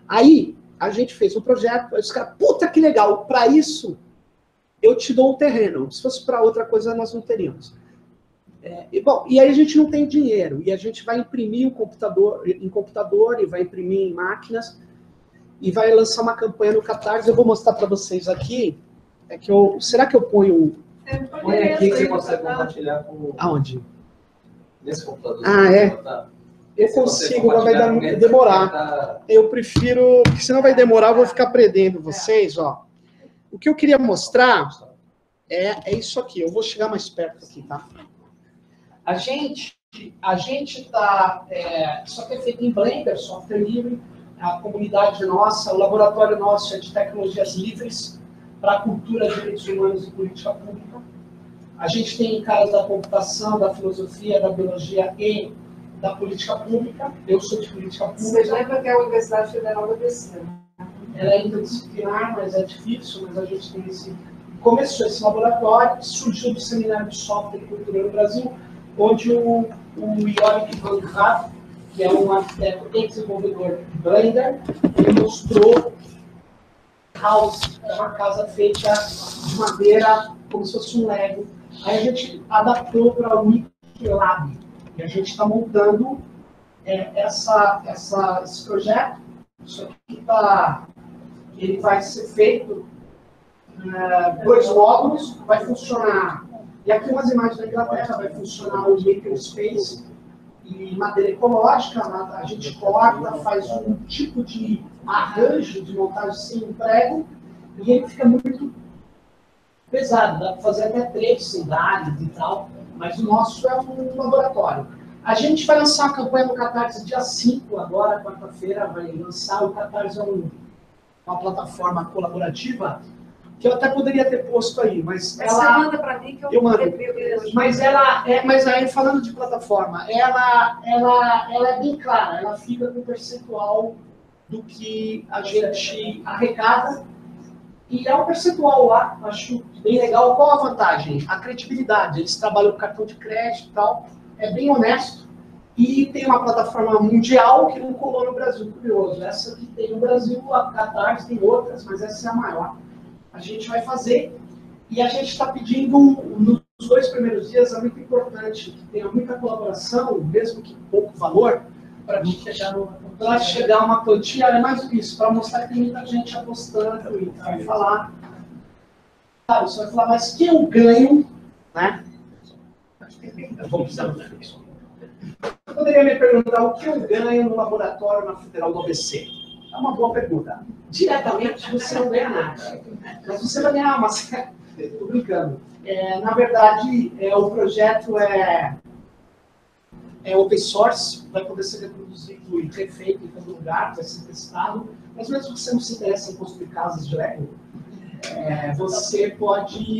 Aí, a gente fez um projeto, aí os caras, puta que legal, para isso eu te dou um terreno, se fosse para outra coisa nós não teríamos. E aí a gente não tem dinheiro, e a gente vai imprimir em computador, e vai imprimir em máquinas, e vai lançar uma campanha no Catarse. Eu vou mostrar para vocês aqui, será que eu ponho... Põe aqui que você consegue compartilhar com... Aonde? Nesse computador. Eu consigo, mas vai demorar. Eu prefiro, porque senão vai demorar, eu vou ficar prendendo vocês, ó. O que eu queria mostrar é isso aqui. Eu vou chegar mais perto aqui, tá? A gente tá... isso aqui é feito em Blender, software livre. A comunidade nossa, o laboratório nosso é de tecnologias livres para a cultura, direitos humanos e política pública. A gente tem caras da computação, da filosofia, da biologia e da política pública. Eu sou de política pública. Você lembra que é a Universidade Federal da ABC, né? Ela é interdisciplinar, mas é difícil, mas a gente tem começou esse laboratório, que surgiu do Seminário de Software e Cultura no Brasil, onde o Yorick Van Raat, que é um arquiteto e desenvolvedor de Blender, ele mostrou House, é uma casa feita de madeira, como se fosse um Lego. Aí a gente adaptou para o Wikilab, e a gente está montando esse projeto. Isso aqui ele vai ser feito 2 módulos, vai funcionar, e aqui umas imagens da Inglaterra, vai funcionar o Makerspace e madeira ecológica, a gente corta, faz um tipo de arranjo de montagem sem um prego, e ele fica muito pesado, dá para fazer até 3 cidades e tal, mas o nosso é um laboratório. A gente vai lançar uma campanha no Catarse dia 5, agora, quarta-feira, vai lançar. O Catarse é uma plataforma colaborativa, que eu até poderia ter posto aí, mas ela... Você manda para mim que eu mando. Mas mas aí, falando de plataforma, ela é bem clara, ela fica com o percentual do que a gente arrecada, e é um percentual lá, acho bem legal. Qual a vantagem? A credibilidade, eles trabalham com cartão de crédito e tal, é bem honesto, e tem uma plataforma mundial que não colou no Brasil, curioso. Essa que tem no Brasil, a Catarse tem outras, mas essa é a maior. A gente vai fazer, e a gente está pedindo, nos 2 primeiros dias, é muito importante que tenha muita colaboração, mesmo que pouco valor, para chegar a uma quantia, é mais do que isso, para mostrar que tem muita gente apostando, e vai falar, sabe, você vai falar, mas que eu ganho, né? Você poderia me perguntar o que eu ganho no laboratório na Federal do ABC? É uma boa pergunta. Diretamente você não ganha nada. Mas você vai ganhar uma... Estou brincando. Na verdade, o projeto é open source, vai poder ser reproduzido e refeito em todo lugar, vai ser testado. Mas mesmo que você não se interesse em construir casas de Lego, você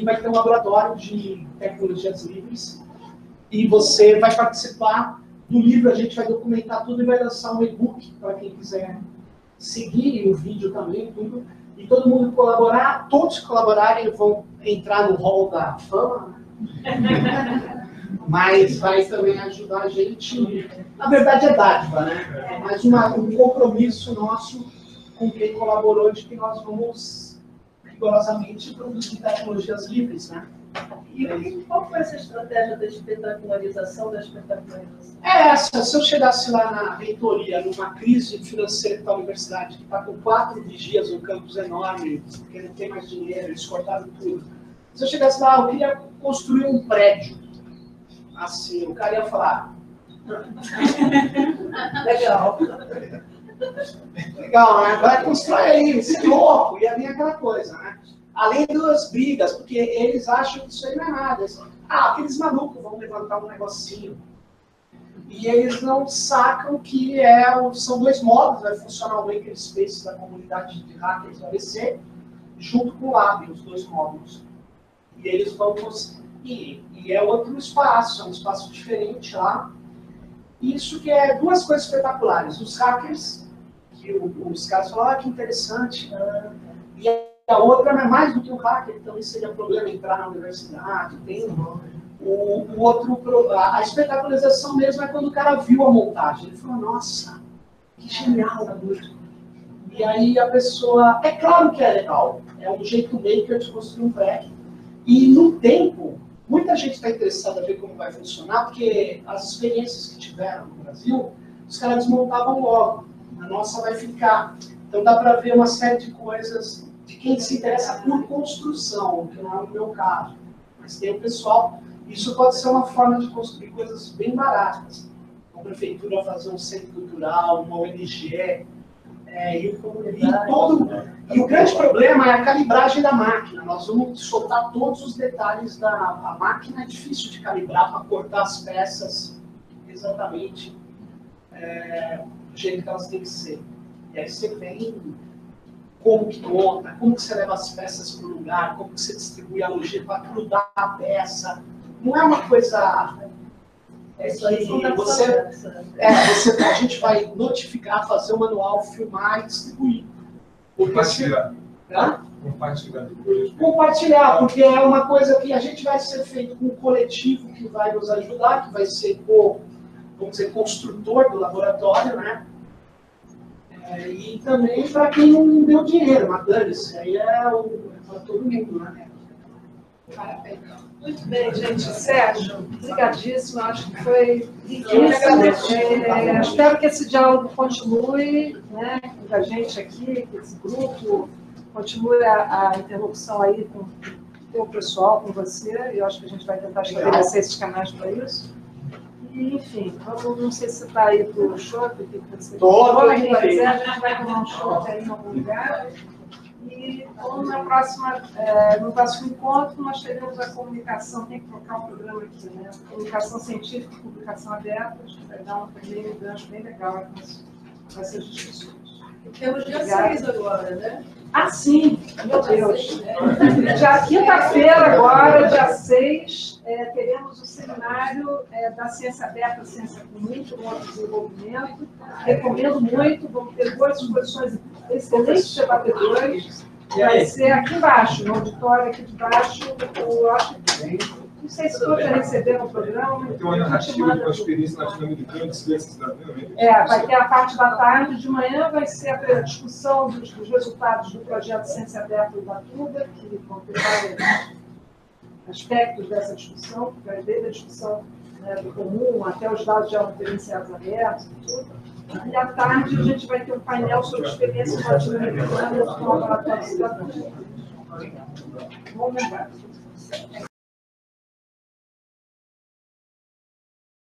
vai ter um laboratório de tecnologias livres e você vai participar do livro, a gente vai documentar tudo e vai lançar um e-book para quem quiser seguir, e o vídeo também, tudo. E todo mundo colaborar, todos que colaborarem vão entrar no hall da fama, mas vai também ajudar a gente. Na verdade é dádiva, né? Mas um compromisso nosso com quem colaborou de que nós vamos rigorosamente produzir tecnologias livres, né? E qual foi essa estratégia da espetacularização da espetacularização? Essa, se eu chegasse lá na reitoria, numa crise financeira da universidade, que está com 4 vigias, um campus enorme, porque não tem mais dinheiro, eles cortaram tudo. Se eu chegasse lá, eu queria construir um prédio. Assim, o cara ia falar... Legal. Legal, né? Vai construir aí, você é louco. Ia vir aquela coisa, né? Além das brigas, porque eles acham que isso aí não é nada. aqueles malucos vão levantar um negocinho. E eles não sacam que são dois modos, vai funcionar o makerspace da comunidade de hackers do ABC, junto com o Lab, os dois módulos. E eles vão conseguir. E é outro espaço, é um espaço diferente lá. Isso que é duas coisas espetaculares. Os hackers, que os caras falam, que interessante. E a outra, mas mais do que o hacker, também seria problema entrar na universidade. Tem a espetacularização mesmo é quando o cara viu a montagem. Ele falou, nossa, que genial. E aí a pessoa, é claro que é legal, é um jeito maker de construir um prédio. E no tempo, muita gente está interessada em ver como vai funcionar, porque as experiências que tiveram no Brasil, os caras desmontavam logo. A nossa vai ficar. Então dá para ver uma série de coisas de quem se interessa por construção, que não é o meu caso. Mas tem o pessoal. Isso pode ser uma forma de construir coisas bem baratas. A prefeitura fazer um centro cultural, uma ONG. E o grande problema é a calibragem da máquina. Nós vamos soltar todos os detalhes da máquina. É difícil de calibrar para cortar as peças exatamente do jeito que elas têm que ser. E aí você vem como que monta, como que você leva as peças para o lugar, como que você distribui a logística para grudar a peça. Não é uma coisa... a gente vai notificar, fazer o manual, filmar e distribuir. Compartilhar. Compartilhar, porque é uma coisa que a gente vai ser feito com um coletivo que vai nos ajudar, que vai ser vamos dizer, construtor do laboratório, né? E também para quem não deu dinheiro, mas dane-se, aí é para todo mundo, né? Muito bem, gente. Sérgio, obrigadíssimo. Acho que foi riquíssimo. Espero que esse diálogo continue, né, com a gente aqui, que esse grupo continue a interlocução aí com o teu pessoal, com você. E eu acho que a gente vai tentar estabelecer esses canais para isso. E, enfim, não sei se você está aí para o shopping, que você a gente vai tomar um shopping aí em algum lugar. E no próximo encontro nós teremos a comunicação, tem que trocar o programa aqui, né? Comunicação científica e publicação aberta, acho que vai dar um gancho bem legal com essas discussões. Temos dia 6 agora, né? Ah, sim, meu Deus. Já quinta-feira, agora, dia 6, teremos o seminário da Ciência Aberta, Ciência com muito bom desenvolvimento. Recomendo muito, vamos ter duas exposições excelentes debatedores. Vai ser aqui embaixo, no auditório aqui de baixo. Eu acho que não sei se todos já receberam o programa. Tem uma narrativa de uma experiência latino-americana de ciência cidadã. Vai ter a parte da tarde, de manhã vai ser a discussão dos resultados do projeto Ciência Aberta do Ubatuba, que vão ter vários aspectos dessa discussão, vai desde a discussão, né, do comum até os dados georreferenciados abertos e tudo. E à tarde a gente vai ter um painel sobre experiências latino-americanas com o laboratório cidadão. Vamos lembrar.